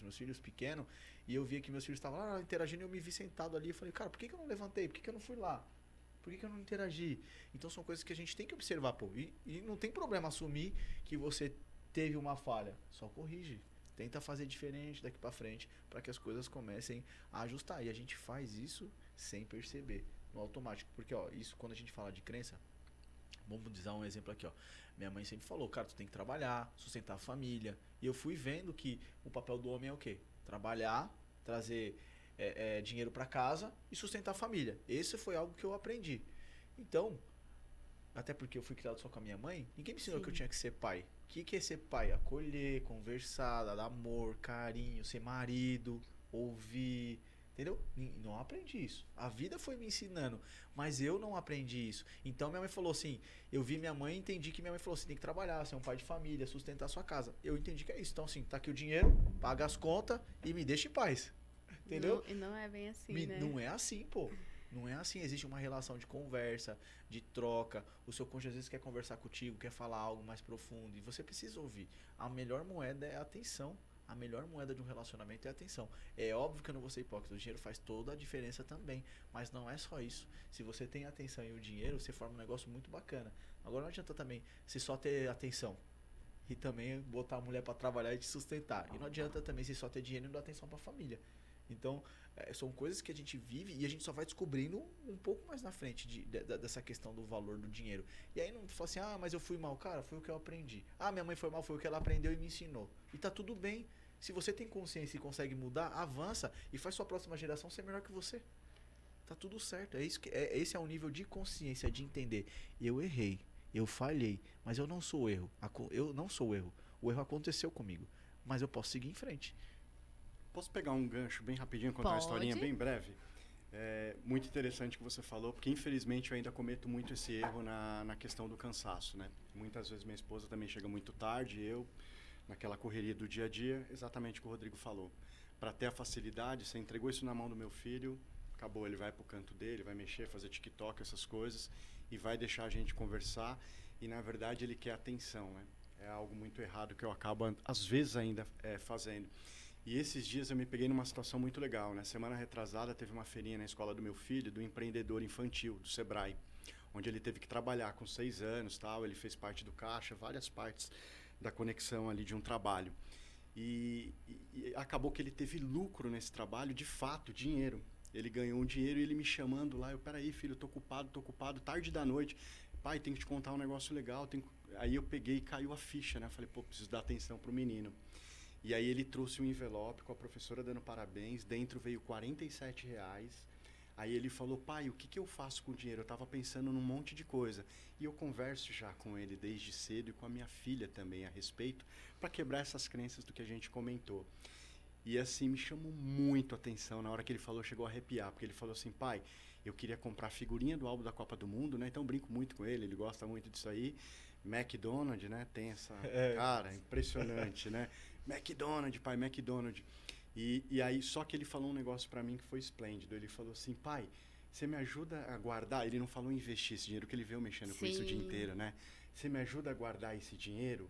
meus filhos pequenos e eu via que meus filhos estavam lá interagindo e eu me vi sentado ali e falei, cara, por que eu não levantei? Por que eu não fui lá? Por que eu não interagi? Então são coisas que a gente tem que observar, pô. E não tem problema assumir que você teve uma falha. Só corrige. Tenta fazer diferente daqui pra frente para que as coisas comecem a ajustar. E a gente faz isso sem perceber, no automático. Porque, ó, isso quando a gente fala de crença, vamos dizer um exemplo aqui, ó. Minha mãe sempre falou, cara, tu tem que trabalhar, sustentar a família. E eu fui vendo que o papel do homem é o quê? Trabalhar, trazer dinheiro para casa e sustentar a família. Esse foi algo que eu aprendi. Então, até porque eu fui criado só com a minha mãe, ninguém me ensinou que eu tinha que ser pai. O que é ser pai? Acolher, conversar, dar amor, carinho, ser marido, ouvir, entendeu? Não aprendi isso. A vida foi me ensinando, mas eu não aprendi isso. Então minha mãe falou assim, eu vi minha mãe e entendi que minha mãe falou assim, tem que trabalhar, ser um pai de família, sustentar a sua casa. Eu entendi que é isso. Então assim, tá aqui o dinheiro, paga as contas e me deixa em paz. Entendeu? E não é bem assim, né? Não é assim, pô. Não é assim, existe uma relação de conversa, de troca. O seu cônjuge às vezes quer conversar contigo, quer falar algo mais profundo e você precisa ouvir. A melhor moeda é a atenção. A melhor moeda de um relacionamento é a atenção. É óbvio que eu não vou ser hipócrita, o dinheiro faz toda a diferença também, mas não é só isso. Se você tem atenção e o dinheiro, você forma um negócio muito bacana. Agora não adianta também se só ter atenção e também botar a mulher para trabalhar e te sustentar. E não adianta também se só ter dinheiro e não dar atenção para a família. Então, São coisas que a gente vive e a gente só vai descobrindo um pouco mais na frente dessa questão do valor do dinheiro. E aí não fala assim, mas eu fui mal. Cara, foi o que eu aprendi. Minha mãe foi mal, foi o que ela aprendeu e me ensinou. E tá tudo bem. Se você tem consciência e consegue mudar, avança e faz sua próxima geração ser melhor que você. Tá tudo certo. Esse é o nível de consciência, de entender. Eu errei, eu falhei, mas eu não sou o erro. Eu não sou o erro. O erro aconteceu comigo, mas eu posso seguir em frente. Posso pegar um gancho bem rapidinho, contar uma historinha bem breve? É muito interessante o que você falou, porque infelizmente eu ainda cometo muito esse erro na questão do cansaço, né? Muitas vezes minha esposa também chega muito tarde, eu, naquela correria do dia a dia, exatamente o que o Rodrigo falou. Para ter a facilidade, você entregou isso na mão do meu filho, acabou, ele vai pro canto dele, vai mexer, fazer TikTok, essas coisas, e vai deixar a gente conversar, e na verdade ele quer atenção, né? É algo muito errado que eu acabo, às vezes, ainda fazendo. E esses dias eu me peguei numa situação muito legal, né? Semana retrasada teve uma feirinha na escola do meu filho, do empreendedor infantil, do Sebrae, onde ele teve que trabalhar com 6 anos, tal, ele fez parte do caixa, várias partes da conexão ali de um trabalho. E acabou que ele teve lucro nesse trabalho, de fato, dinheiro. Ele ganhou um dinheiro e ele me chamando lá, peraí filho, tô ocupado, tarde da noite. Pai, tenho que te contar um negócio legal. Aí eu peguei e caiu a ficha, né? Falei, preciso dar atenção pro menino. E aí ele trouxe um envelope com a professora dando parabéns, dentro veio R$ 47. Aí ele falou, pai, o que eu faço com o dinheiro? Eu estava pensando num monte de coisa. E eu converso já com ele desde cedo e com a minha filha também a respeito, para quebrar essas crenças do que a gente comentou. E assim, me chamou muito a atenção, na hora que ele falou, chegou a arrepiar, porque ele falou assim, pai, eu queria comprar a figurinha do álbum da Copa do Mundo, né? Então eu brinco muito com ele gosta muito disso aí. McDonald's, né? Tem essa... Cara, impressionante, né? McDonald's, pai, McDonald's. E aí, só que ele falou um negócio pra mim que foi esplêndido. Ele falou assim, pai, você me ajuda a guardar? Ele não falou investir esse dinheiro, que ele veio mexendo com isso o dia inteiro, né? Você me ajuda a guardar esse dinheiro,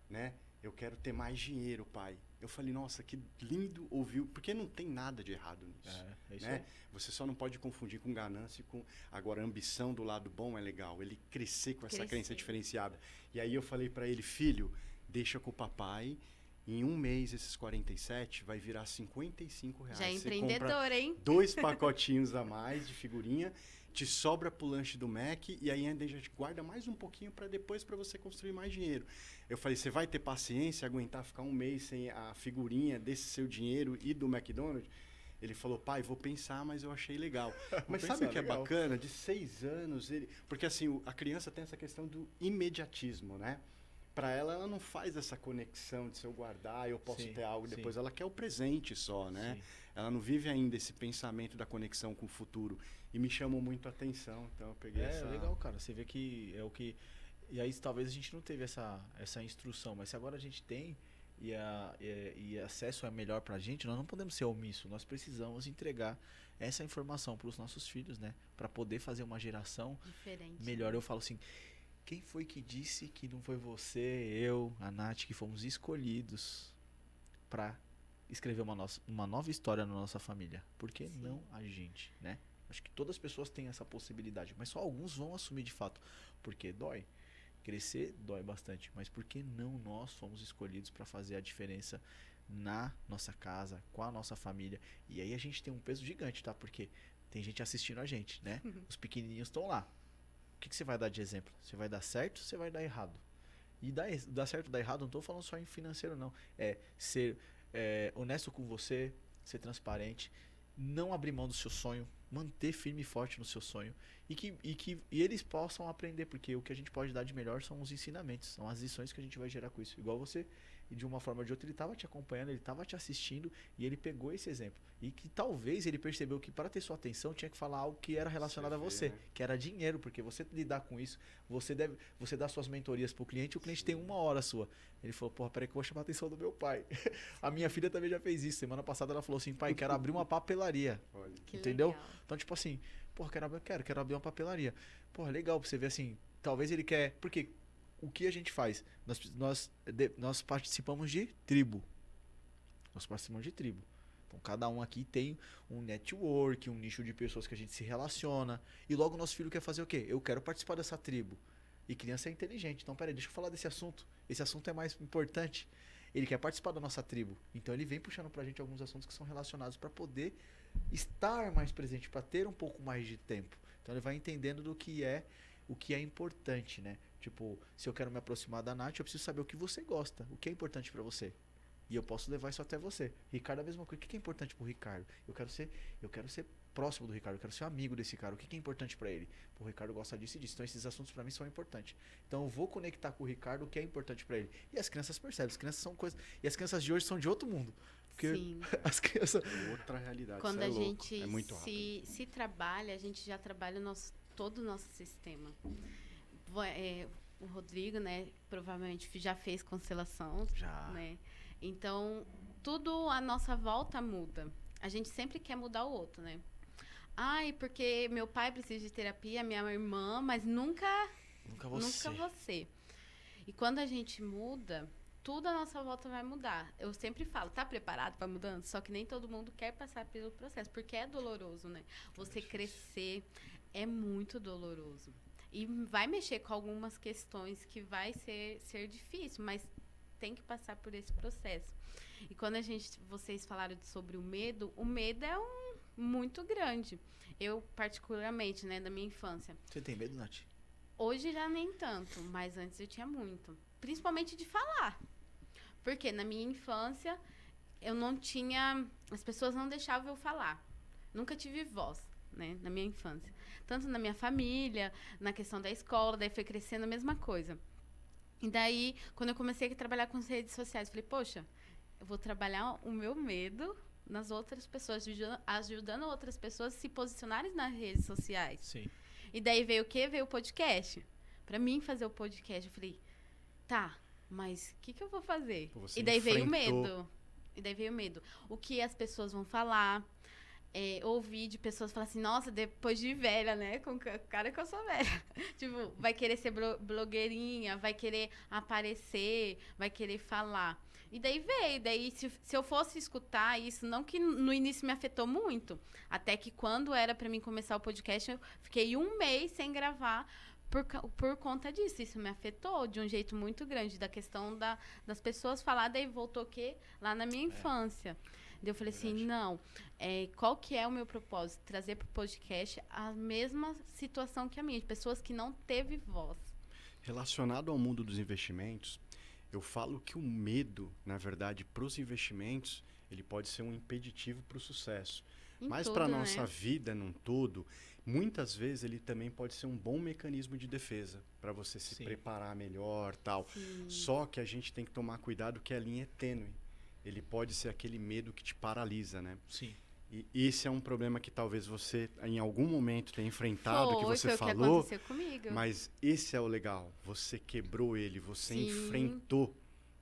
né? Eu quero ter mais dinheiro, pai. Eu falei, nossa, que lindo ouvir, porque não tem nada de errado nisso. É isso né? aí. Você só não pode confundir com ganância e com... Agora, a ambição do lado bom é legal, ele crescer com essa crença diferenciada. E aí eu falei pra ele, filho, deixa com o papai, em um mês esses 47 vai virar R$ 55. Já é Você empreendedor, hein? 2 pacotinhos a mais de figurinha, te sobra pro lanche do Mac e aí ainda a gente guarda mais um pouquinho para depois para você construir mais dinheiro. Eu falei, você vai ter paciência, aguentar ficar um mês sem a figurinha desse seu dinheiro e do McDonald's? Ele falou, pai, vou pensar, mas eu achei legal. Mas sabe o que é bacana? De 6 anos, porque assim, a criança tem essa questão do imediatismo, né? Para ela não faz essa conexão de se eu guardar, eu posso ter algo depois. Ela quer o presente só, né? Sim. Ela não vive ainda esse pensamento da conexão com o futuro. E me chamou muito a atenção, então eu peguei essa... É legal, cara. Você vê que é o que... E aí talvez a gente não teve essa instrução, mas se agora a gente tem e acesso é melhor pra gente, nós não podemos ser omissos. Nós precisamos entregar essa informação para os nossos filhos, né? Para poder fazer uma geração diferente, melhor. Eu falo assim... Quem foi que disse que não foi você, eu, a Nath, que fomos escolhidos para escrever uma nova história na nossa família? Por que não a gente, né? Acho que todas as pessoas têm essa possibilidade, mas só alguns vão assumir de fato. Porque dói. Crescer dói bastante, mas por que não nós fomos escolhidos para fazer a diferença na nossa casa, com a nossa família? E aí a gente tem um peso gigante, tá? Porque tem gente assistindo a gente, né? Os pequenininhos estão lá. O que você vai dar de exemplo? Você vai dar certo ou você vai dar errado? E dar certo ou dar errado, não estou falando só em financeiro, não. É ser honesto com você, ser transparente, não abrir mão do seu sonho, manter firme e forte no seu sonho. E eles possam aprender, porque o que a gente pode dar de melhor são os ensinamentos, são as lições que a gente vai gerar com isso. Igual você, e de uma forma ou de outra, ele estava te acompanhando, ele estava te assistindo, e ele pegou esse exemplo. E que talvez ele percebeu que para ter sua atenção tinha que falar algo que era relacionado a você, que era dinheiro, porque você lidar com isso, você dá suas mentorias pro cliente, e o cliente tem 1 hora sua. Ele falou, porra, peraí que eu vou chamar a atenção do meu pai. A minha filha também já fez isso. Semana passada ela falou assim, pai, quero abrir uma papelaria. Entendeu? Legal. Então, tipo assim, porra, quero abrir uma papelaria. Porra, legal pra você ver assim, talvez ele quer... Porque o que a gente faz? Nós participamos de tribo. Então, cada um aqui tem um network, um nicho de pessoas que a gente se relaciona. E logo o nosso filho quer fazer o quê? Eu quero participar dessa tribo. E criança é inteligente. Então, peraí, deixa eu falar desse assunto. Esse assunto é mais importante. Ele quer participar da nossa tribo. Então, ele vem puxando pra gente alguns assuntos que são relacionados para poder estar mais presente, para ter um pouco mais de tempo. Então ele vai entendendo o que é importante, né? Tipo, se eu quero me aproximar da Nath, eu preciso saber o que você gosta, o que é importante para você. E eu posso levar isso até você. Ricardo é a mesma coisa. O que é importante pro Ricardo? Eu quero ser próximo do Ricardo, eu quero ser amigo desse cara. O que é importante para ele? O Ricardo gosta disso e disso. Então esses assuntos para mim são importantes. Então eu vou conectar com o Ricardo o que é importante para ele. E as crianças percebem, as crianças são coisas. E as crianças de hoje são de outro mundo. Porque Sim. as crianças. Outra realidade. Quando isso é a louco, gente é muito rápido. se trabalha, a gente já trabalha todo o nosso sistema. O Rodrigo, né, provavelmente já fez constelação, Já. né? Então, tudo à nossa volta muda. A gente sempre quer mudar o outro, né? Ai, porque meu pai precisa de terapia, minha irmã, mas nunca você. E quando a gente muda, tudo à nossa volta vai mudar. Eu sempre falo, tá preparado para mudança? Só que nem todo mundo quer passar pelo processo, porque é doloroso, né? Você crescer é muito doloroso. E vai mexer com algumas questões que vai ser difícil, mas tem que passar por esse processo. E quando vocês falaram sobre o medo é muito grande. Eu, particularmente, né, da minha infância. Você tem medo, Nath? Hoje já nem tanto, mas antes eu tinha muito. Principalmente de falar. Porque na minha infância, eu não tinha... As pessoas não deixavam eu falar. Nunca tive voz, né, na minha infância. Tanto na minha família, na questão da escola, daí foi crescendo a mesma coisa. E daí, quando eu comecei a trabalhar com as redes sociais, falei, poxa, eu vou trabalhar o meu medo nas outras pessoas, ajudando outras pessoas a se posicionarem nas redes sociais. Sim. E daí veio o quê? Veio o podcast. Pra mim fazer o podcast, eu falei, tá, mas o que eu vou fazer? Você E daí veio o enfrentou. medo. E daí veio o medo. O que as pessoas vão falar. Ouvir de pessoas falar assim, nossa, depois de velha, né? Com cara que eu sou velha. Tipo, vai querer ser blogueirinha, vai querer aparecer, vai querer falar. E daí veio, se eu fosse escutar isso, não que no início me afetou muito, até que quando era pra mim começar o podcast, eu fiquei 1 mês sem gravar por conta disso. Isso me afetou de um jeito muito grande, da questão das pessoas falar, daí voltou o quê? Lá na minha infância. Daí eu falei assim, não, qual que é o meu propósito? Trazer para o podcast a mesma situação que a minha, de pessoas que não teve voz. Relacionado ao mundo dos investimentos, eu falo que o medo, na verdade, para os investimentos, ele pode ser um impeditivo para o sucesso. Mas para a nossa vida num todo, muitas vezes ele também pode ser um bom mecanismo de defesa para você se preparar melhor, tal. Sim. Só que a gente tem que tomar cuidado que a linha é tênue. Ele pode ser aquele medo que te paralisa, né? Sim. E esse é um problema que talvez você, em algum momento, tenha enfrentado, que você foi falou. O que aconteceu comigo. Mas esse é o legal. Você quebrou ele, você Sim. enfrentou,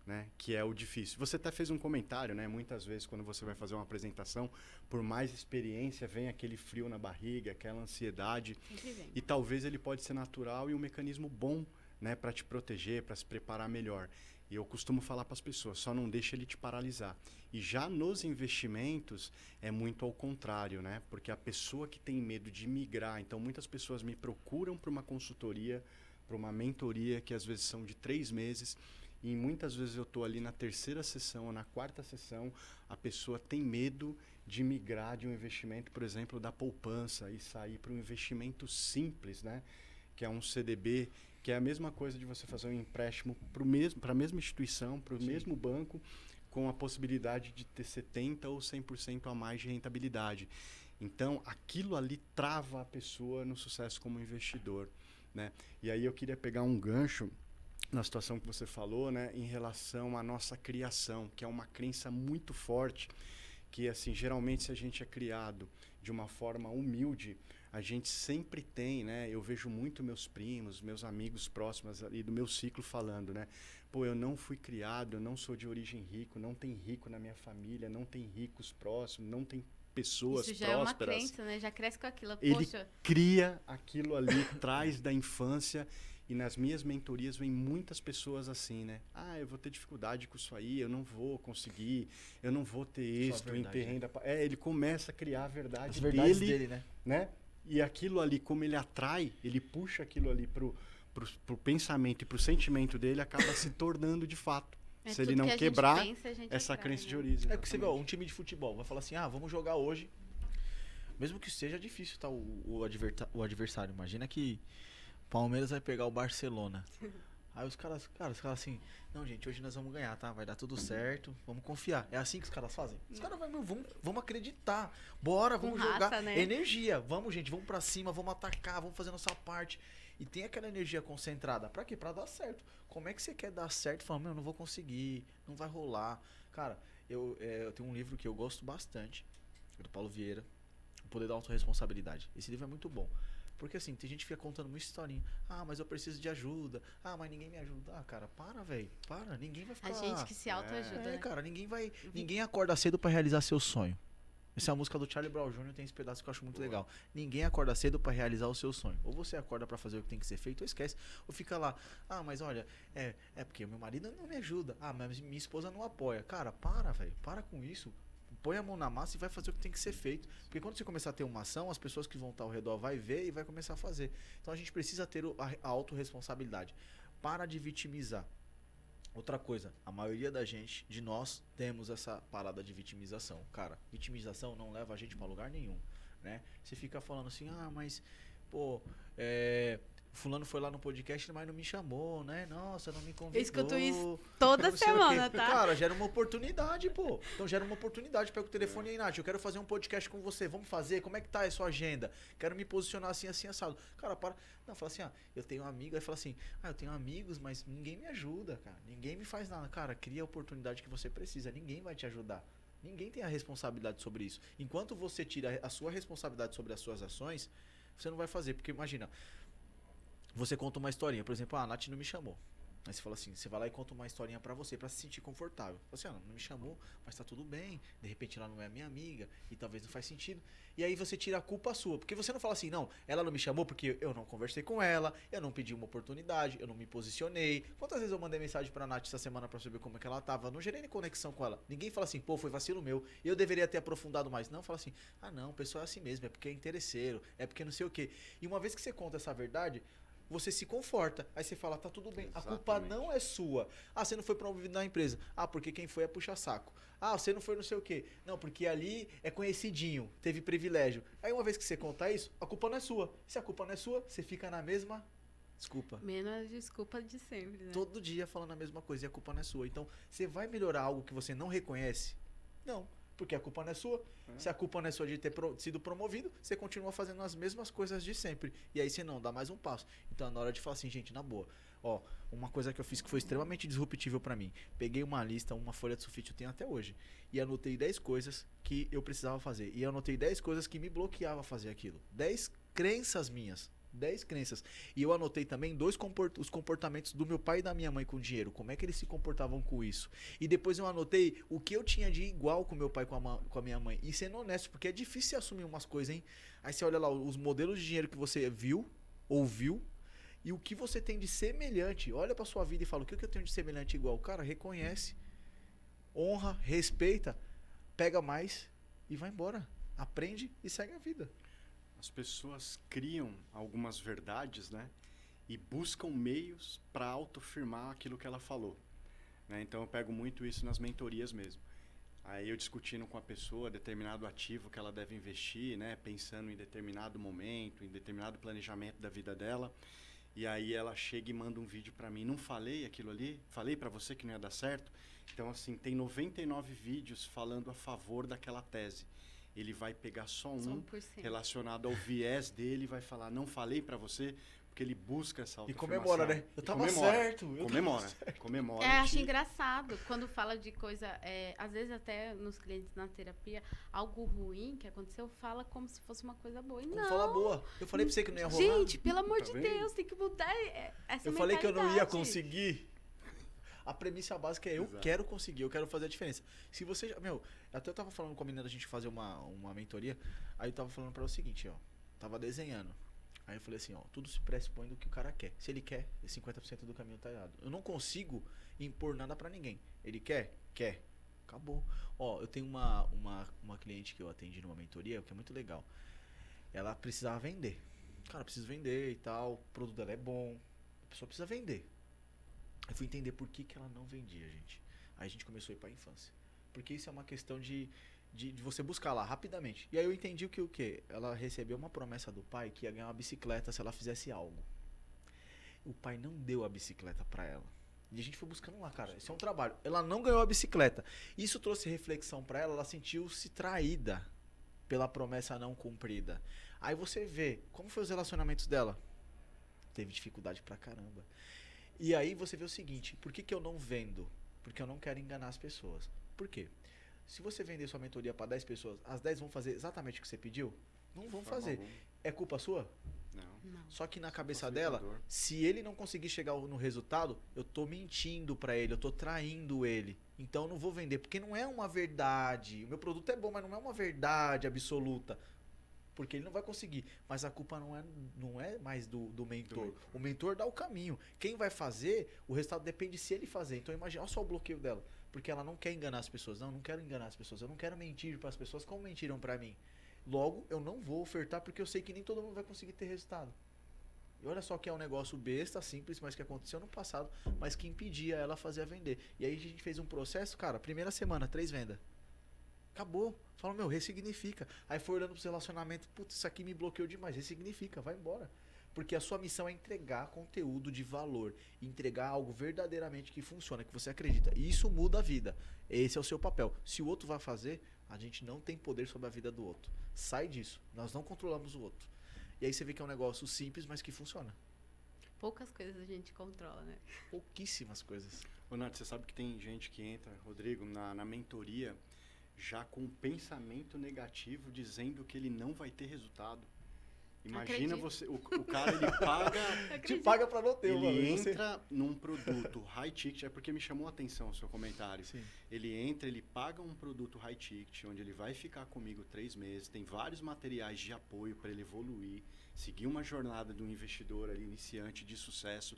né? Que é o difícil. Você até fez um comentário, né? Muitas vezes, quando você vai fazer uma apresentação, por mais experiência, vem aquele frio na barriga, aquela ansiedade. Sempre vem. E talvez ele pode ser natural e um mecanismo bom, né? Para te proteger, para se preparar melhor. E eu costumo falar para as pessoas, só não deixa ele te paralisar. E já nos investimentos é muito ao contrário, né? Porque a pessoa que tem medo de migrar, então muitas pessoas me procuram para uma consultoria, para uma mentoria, que às vezes são de 3 meses, e muitas vezes eu estou ali na 3ª sessão ou na 4ª sessão, a pessoa tem medo de migrar de um investimento, por exemplo, da poupança e sair para um investimento simples, né? Que é um CDB, que é a mesma coisa de você fazer um empréstimo para a mesma instituição, para o mesmo banco, com a possibilidade de ter 70% ou 100% a mais de rentabilidade. Então, aquilo ali trava a pessoa no sucesso como investidor, né? E aí eu queria pegar um gancho na situação que você falou, né, em relação à nossa criação, que é uma crença muito forte, que assim, geralmente se a gente é criado de uma forma humilde, a gente sempre tem, né? Eu vejo muito meus primos, meus amigos próximos ali do meu ciclo falando, né? Pô, eu não fui criado, eu não sou de origem rico, não tem rico na minha família, não tem ricos próximos, não tem pessoas Isso já prósperas. é uma crença, né? Já cresce com aquilo. Ele Poxa, cria aquilo ali, traz da infância. E nas minhas mentorias vem muitas pessoas assim, né? Ah, eu vou ter dificuldade com isso aí, eu não vou conseguir, eu não vou ter êxito em ter renda. Ele começa a criar a verdade As verdades dele, né? E aquilo ali, como ele atrai, ele puxa aquilo ali pro pensamento e pro sentimento dele, acaba se tornando de fato. Se ele não quebrar essa crença de origem. É que você vê, ó, um time de futebol vai falar assim, vamos jogar hoje. Mesmo que seja difícil tá, o adversário. Imagina que o Palmeiras vai pegar o Barcelona. Aí os caras assim, não, gente, hoje nós vamos ganhar, tá? Vai dar tudo certo, vamos confiar. É assim que os caras fazem? Os caras vamos acreditar. Bora, vamos Com jogar. raça, né? Energia. Vamos, gente, vamos pra cima, vamos atacar, vamos fazer nossa parte. E tem aquela energia concentrada. Pra quê? Pra dar certo. Como é que você quer dar certo? Fala, meu, não vou conseguir, não vai rolar. Cara, eu tenho um livro que eu gosto bastante, do Paulo Vieira, O Poder da Autorresponsabilidade. Esse livro é muito bom. Porque assim, tem gente que fica contando uma historinha. Ah, mas eu preciso de ajuda. Ah, mas ninguém me ajuda. Ah, cara, para, velho. Para, ninguém vai ficar... A gente que se autoajuda, né? cara, ninguém acorda cedo pra realizar seu sonho. Essa é a música do Charlie Brown Jr., tem esse pedaço que eu acho muito legal. Ninguém acorda cedo pra realizar o seu sonho. Ou você acorda pra fazer o que tem que ser feito, ou esquece. Ou fica lá, ah, mas olha, é porque meu marido não me ajuda. Ah, mas minha esposa não apoia. Cara, para, velho. Para com isso. Põe a mão na massa e vai fazer o que tem que ser feito. Porque quando você começar a ter uma ação, as pessoas que vão estar ao redor vai ver e vai começar a fazer. Então a gente precisa ter a autorresponsabilidade. Para de vitimizar. Outra coisa, a maioria da gente, de nós, temos essa parada de vitimização. Cara, vitimização não leva a gente pra lugar nenhum, né? Você fica falando assim, ah, mas, pô, fulano foi lá no podcast, mas não me chamou, né? Nossa, não me convidou. Eu escuto isso toda semana, tá? Cara, gera uma oportunidade, pô. Então gera uma oportunidade. Pega o telefone aí, Nath, eu quero fazer um podcast com você. Vamos fazer? Como é que tá a sua agenda? Quero me posicionar assim, assim, assado. Cara, para. Não, fala assim, eu tenho um amigo. Aí fala assim, eu tenho amigos, mas ninguém me ajuda, cara. Ninguém me faz nada. Cara, cria a oportunidade que você precisa. Ninguém vai te ajudar. Ninguém tem a responsabilidade sobre isso. Enquanto você tira a sua responsabilidade sobre as suas ações, você não vai fazer. Porque imagina, você conta uma historinha, por exemplo, a Nath não me chamou. Aí você fala assim, você vai lá e conta uma historinha pra você, pra se sentir confortável. Você não me chamou, mas tá tudo bem. De repente ela não é minha amiga e talvez não faz sentido. E aí você tira a culpa sua, porque você não fala assim, não, ela não me chamou porque eu não conversei com ela, eu não pedi uma oportunidade, eu não me posicionei. Quantas vezes eu mandei mensagem pra Nath essa semana pra saber como é que ela tava? Não gerei nem conexão com ela. Ninguém fala assim, pô, foi vacilo meu, eu deveria ter aprofundado mais. Não, fala assim, ah não, o pessoal é assim mesmo, é porque é interesseiro, é porque não sei o quê. E uma vez que você conta essa verdade, você se conforta. Aí você fala, tá tudo bem. Exatamente. A culpa não é sua. Ah, você não foi promovido na empresa. Ah, porque quem foi é puxar saco. Ah, você não foi não sei o quê. Não, porque ali é conhecidinho, teve privilégio. Aí uma vez que você conta isso, a culpa não é sua. Se a culpa não é sua, você fica na mesma desculpa. Menos desculpa de sempre, né? Todo dia falando a mesma coisa e a culpa não é sua. Então, você vai melhorar algo que você não reconhece? Não. Porque a culpa não é sua. Se a culpa não é sua de ter sido promovido, você continua fazendo as mesmas coisas de sempre. E aí você não dá mais um passo. Então, na hora de falar assim, gente, na boa. Ó, uma coisa que eu fiz que foi extremamente disruptível pra mim. Peguei uma lista, uma folha de sulfite, eu tenho até hoje. E anotei 10 coisas que eu precisava fazer. E anotei 10 coisas que me bloqueavam a fazer aquilo. 10 crenças minhas. 10 crenças. E eu anotei também os comportamentos do meu pai e da minha mãe com dinheiro. Como é que eles se comportavam com isso. E depois eu anotei o que eu tinha de igual com meu pai e com a minha mãe. E sendo honesto, porque é difícil você assumir umas coisas, hein? Aí você olha lá os modelos de dinheiro que você viu, ouviu, e o que você tem de semelhante. Olha pra sua vida e fala, o que eu tenho de semelhante igual? Cara, reconhece, honra, respeita, pega mais e vai embora. Aprende e segue a vida. As pessoas criam algumas verdades, né? E buscam meios para autoafirmar aquilo que ela falou, né? Então eu pego muito isso nas mentorias mesmo. Aí eu discutindo com a pessoa determinado ativo que ela deve investir, né? Pensando em determinado momento, em determinado planejamento da vida dela. E aí ela chega e manda um vídeo para mim. Não falei aquilo ali? Falei para você que não ia dar certo? Então assim, tem 99 vídeos falando a favor daquela tese. Ele vai pegar só um 1%. relacionado ao viés dele e vai falar, não falei pra você, porque ele busca essa E autoafirmação. comemora, né? Eu tava certo. Comemora. Eu acho te- engraçado quando fala de coisa, às vezes até nos clientes na terapia, algo ruim que aconteceu, fala como se fosse uma coisa boa. E Como não. falar boa. Eu falei pra você que não ia rolar. Gente, pelo amor Tá de vendo? Deus, tem que mudar essa Eu falei que eu não ia mentalidade. conseguir. A premissa básica é eu Exato. quero conseguir, eu quero fazer a diferença. Se você, até eu tava falando com a menina da gente fazer uma mentoria, aí eu tava falando pra ela o seguinte, ó, tava desenhando. Aí eu falei assim, ó, tudo se pressupõe do que o cara quer. Se ele quer, 50% do caminho tá errado. Eu não consigo impor nada pra ninguém. Ele quer? Quer. Acabou. Ó, eu tenho uma cliente que eu atendi numa mentoria, que é muito legal. Ela precisava vender. Cara, preciso vender e tal, o produto dela é bom, a pessoa precisa vender. Eu fui entender por que ela não vendia, gente. Aí a gente começou a ir pra infância. Porque isso é uma questão de de você buscar lá rapidamente. E aí eu entendi que o quê? Ela recebeu uma promessa do pai que ia ganhar uma bicicleta se ela fizesse algo. O pai não deu a bicicleta pra ela. E a gente foi buscando lá, cara. Isso é um trabalho. Ela não ganhou a bicicleta. Isso trouxe reflexão pra ela. Ela sentiu-se traída pela promessa não cumprida. Aí você vê como foi os relacionamentos dela. Teve dificuldade pra caramba. E aí você vê o seguinte, por que que eu não vendo? Porque eu não quero enganar as pessoas. Por quê? Se você vender sua mentoria para 10 pessoas, as 10 vão fazer exatamente o que você pediu? Não vão fazer. É culpa sua? Não. Só que na cabeça facilitador. dela, se ele não conseguir chegar no resultado, eu tô mentindo para ele, eu tô traindo ele. Então eu não vou vender, porque não é uma verdade. O meu produto é bom, mas não é uma verdade absoluta. Porque ele não vai conseguir. Mas a culpa não é mais do mentor. O mentor dá o caminho. Quem vai fazer, o resultado depende se ele fazer. Então imagina, olha só o bloqueio dela. Porque ela não quer enganar as pessoas. Não quero enganar as pessoas. Eu não quero mentir para as pessoas como mentiram para mim. Logo, eu não vou ofertar porque eu sei que nem todo mundo vai conseguir ter resultado. E olha só que é um negócio besta, simples, mas que aconteceu no passado, mas que impedia ela fazer a vender. E aí a gente fez um processo, cara, primeira semana, 3 vendas. Acabou. Fala, meu, ressignifica. Aí foi olhando pros relacionamentos, putz, isso aqui me bloqueou demais. Ressignifica, vai embora. Porque a sua missão é entregar conteúdo de valor. Entregar algo verdadeiramente que funciona, que você acredita. E isso muda a vida. Esse é o seu papel. Se o outro vai fazer, a gente não tem poder sobre a vida do outro. Sai disso. Nós não controlamos o outro. E aí você vê que é um negócio simples, mas que funciona. Poucas coisas a gente controla, né? Pouquíssimas coisas. Ô, Nath, você sabe que tem gente que entra, Rodrigo, na mentoria já com um pensamento negativo dizendo que ele não vai ter resultado. Imagina você, o cara ele paga, Te paga pra não ter, ele mano. entra num produto high ticket, é porque me chamou a atenção o seu comentário. Sim. Ele entra, ele paga um produto high ticket, onde ele vai ficar comigo 3 meses, tem vários materiais de apoio para ele evoluir, seguir uma jornada de um investidor ali, iniciante de sucesso,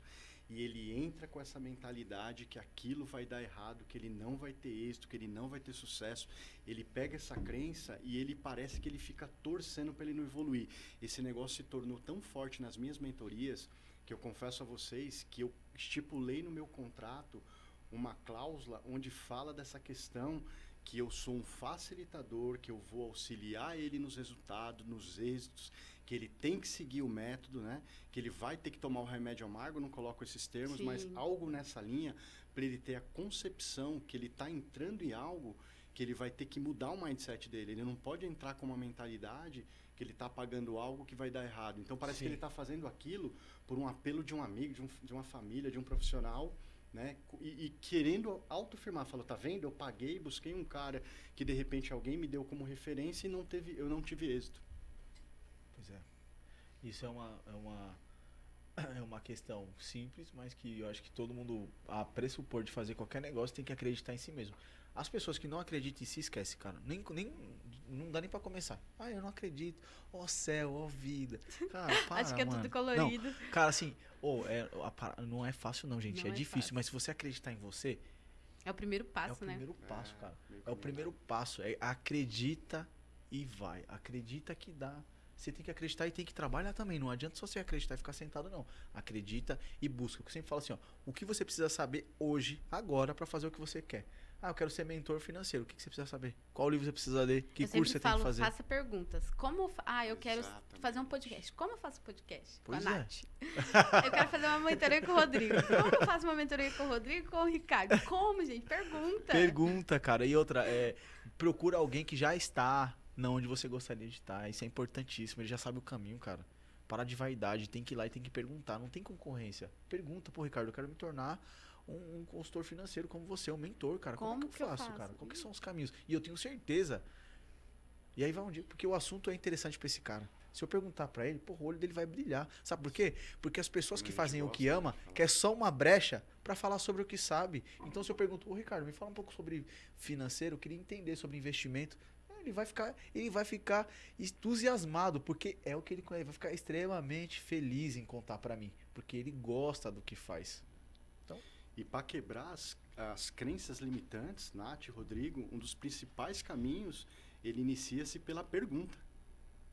e ele entra com essa mentalidade que aquilo vai dar errado, que ele não vai ter êxito, que ele não vai ter sucesso. Ele pega essa crença e ele parece que ele fica torcendo para ele não evoluir. Esse negócio se tornou tão forte nas minhas mentorias que eu confesso a vocês que eu estipulei no meu contrato uma cláusula onde fala dessa questão que eu sou um facilitador, que eu vou auxiliar ele nos resultados, nos êxitos, que ele tem que seguir o método, né? Que ele vai ter que tomar o remédio amargo, não coloco esses termos, Sim. mas algo nessa linha, para ele ter a concepção que ele está entrando em algo que ele vai ter que mudar o mindset dele. Ele não pode entrar com uma mentalidade que ele está pagando algo que vai dar errado. Então parece Sim. que ele está fazendo aquilo por um apelo de um amigo, de uma família, de um profissional, né? E querendo autoafirmar, falou, tá vendo? Eu paguei, busquei um cara que de repente alguém me deu como referência e eu não tive êxito. Pois é. Isso é uma questão simples, mas que eu acho que todo mundo, a pressupor de fazer qualquer negócio, tem que acreditar em si mesmo. As pessoas que não acreditam em si, esquece, cara. Não dá nem pra começar. Ah, eu não acredito. Ó céu, ó vida. Cara, para, Acho que é mano. tudo colorido. Não, cara, assim, não é fácil não, gente. Não É é difícil, fácil. mas se você acreditar em você, É o primeiro é o passo, né? primeiro passo, cara. meio É o caminho primeiro passo. É acredita e vai. Acredita que dá. Você tem que acreditar e tem que trabalhar também. Não adianta só você acreditar e ficar sentado, não. Acredita e busca. Eu sempre falo assim, ó. O que você precisa saber hoje, agora, pra fazer o que você quer? Ah, eu quero ser mentor financeiro. O que você precisa saber? Qual livro você precisa ler? Que Eu curso sempre você tem que falo, fazer? faça perguntas. Eu quero Exatamente. fazer um podcast. Como eu faço podcast Pois com a é. Nath? Eu quero fazer uma mentoria com o Rodrigo. Como eu faço uma mentoria com o Rodrigo e com o Ricardo? Como, gente? Pergunta. Pergunta, cara. E outra, procura alguém que já está na onde você gostaria de estar. Isso é importantíssimo. Ele já sabe o caminho, cara. Para de vaidade. Tem que ir lá e tem que perguntar. Não tem concorrência. Pergunta, pô, Ricardo, eu quero me tornar um consultor financeiro como você, um mentor, cara. Como é que eu faço, cara? Qual que são os caminhos? E eu tenho certeza. E aí vai um dia, porque o assunto é interessante pra esse cara. Se eu perguntar pra ele, pô, o olho dele vai brilhar. Sabe por quê? Porque as pessoas que Quando a gente fazem o gosta, que né, ama, de falar. quer só uma brecha pra falar sobre o que sabe. Então se eu pergunto, ô Ricardo, me fala um pouco sobre financeiro, eu queria entender sobre investimento. Ele vai ficar entusiasmado, porque é o que ele conhece. Vai ficar extremamente feliz em contar pra mim, porque ele gosta do que faz. E para quebrar as crenças limitantes, Nath, Rodrigo, um dos principais caminhos, ele inicia-se pela pergunta,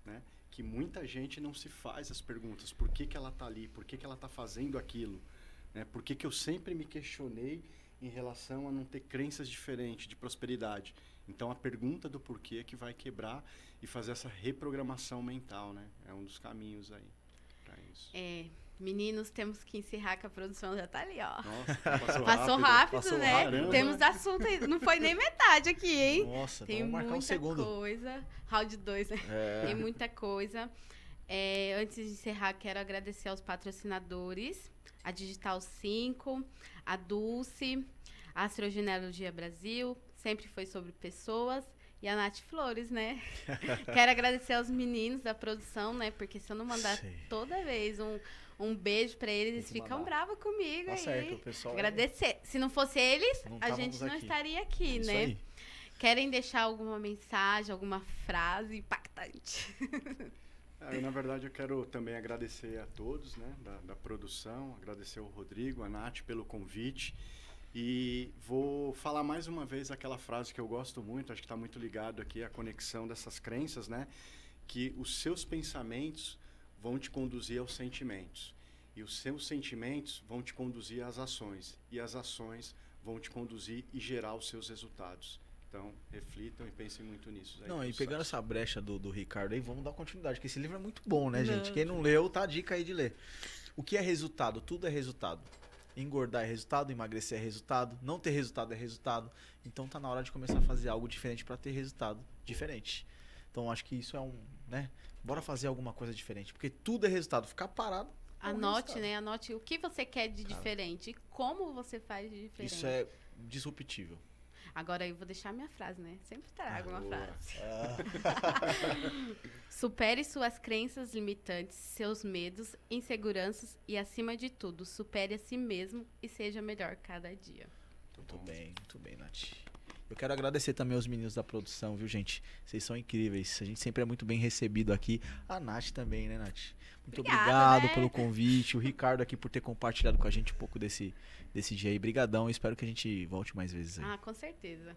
né? Que muita gente não se faz as perguntas. Por que ela está ali? Por que ela está fazendo aquilo? Né? Por que eu sempre me questionei em relação a não ter crenças diferentes de prosperidade. Então, a pergunta do porquê é que vai quebrar e fazer essa reprogramação mental, né? É um dos caminhos aí para isso. Meninos, temos que encerrar, que a produção já tá ali, ó. Nossa, Passou rápido, Passou né? caramba. Temos assunto aí. Não foi nem metade aqui, hein? Nossa, Tem vamos marcar um muita segundo. coisa. Round 2, né? É. Tem muita coisa. Antes de encerrar, quero agradecer aos patrocinadores. A Digital 5, a Dulce, a Astrogenealogia Brasil, sempre foi sobre pessoas. E a Nath Flores, né? Quero agradecer aos meninos da produção, né? Porque se eu não mandar Sei. toda vez um beijo pra eles, eles Tem que ficam mandar. bravos comigo Tá aí. certo, o pessoal. Agradecer. Se não fosse eles, Não a gente estávamos não aqui. estaria aqui, Isso né? aí. Querem deixar alguma mensagem, alguma frase impactante? Na verdade, eu quero também agradecer a todos, né, da produção, agradecer ao Rodrigo, a Nath pelo convite. E vou falar mais uma vez aquela frase que eu gosto muito, acho que está muito ligado aqui à conexão dessas crenças, né? Que os seus pensamentos vão te conduzir aos sentimentos. E os seus sentimentos vão te conduzir às ações. E as ações vão te conduzir e gerar os seus resultados. Então, reflitam e pensem muito nisso. Não, e pegando essa brecha do Ricardo aí, vamos dar continuidade, porque esse livro é muito bom, né, gente? Quem não leu, tá a dica aí de ler. O que é resultado? Tudo é resultado. Engordar é resultado, emagrecer é resultado, não ter resultado é resultado. Então tá na hora de começar a fazer algo diferente para ter resultado diferente. Então acho que isso é né? Bora fazer alguma coisa diferente, porque tudo é resultado. Ficar parado é um Anote, resultado. né? Anote o que você quer de diferente e como você faz de diferente. Isso é disruptível. Agora eu vou deixar minha frase, né? Sempre trago uma boa. frase. Supere suas crenças limitantes, seus medos, inseguranças e, acima de tudo, supere a si mesmo e seja melhor cada dia. Muito bem, Nath. Eu quero agradecer também aos meninos da produção, viu, gente? Vocês são incríveis. A gente sempre é muito bem recebido aqui. A Nath também, né, Nath? Muito Obrigada, obrigado né? pelo convite. O Ricardo aqui por ter compartilhado com a gente um pouco desse dia aí. Brigadão. Espero que a gente volte mais vezes aí. Ah, com certeza.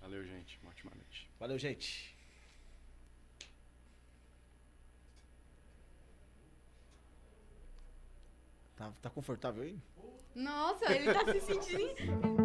Valeu, gente. Uma ótima noite. Valeu, gente. Tá confortável aí? Nossa, ele tá se sentindo.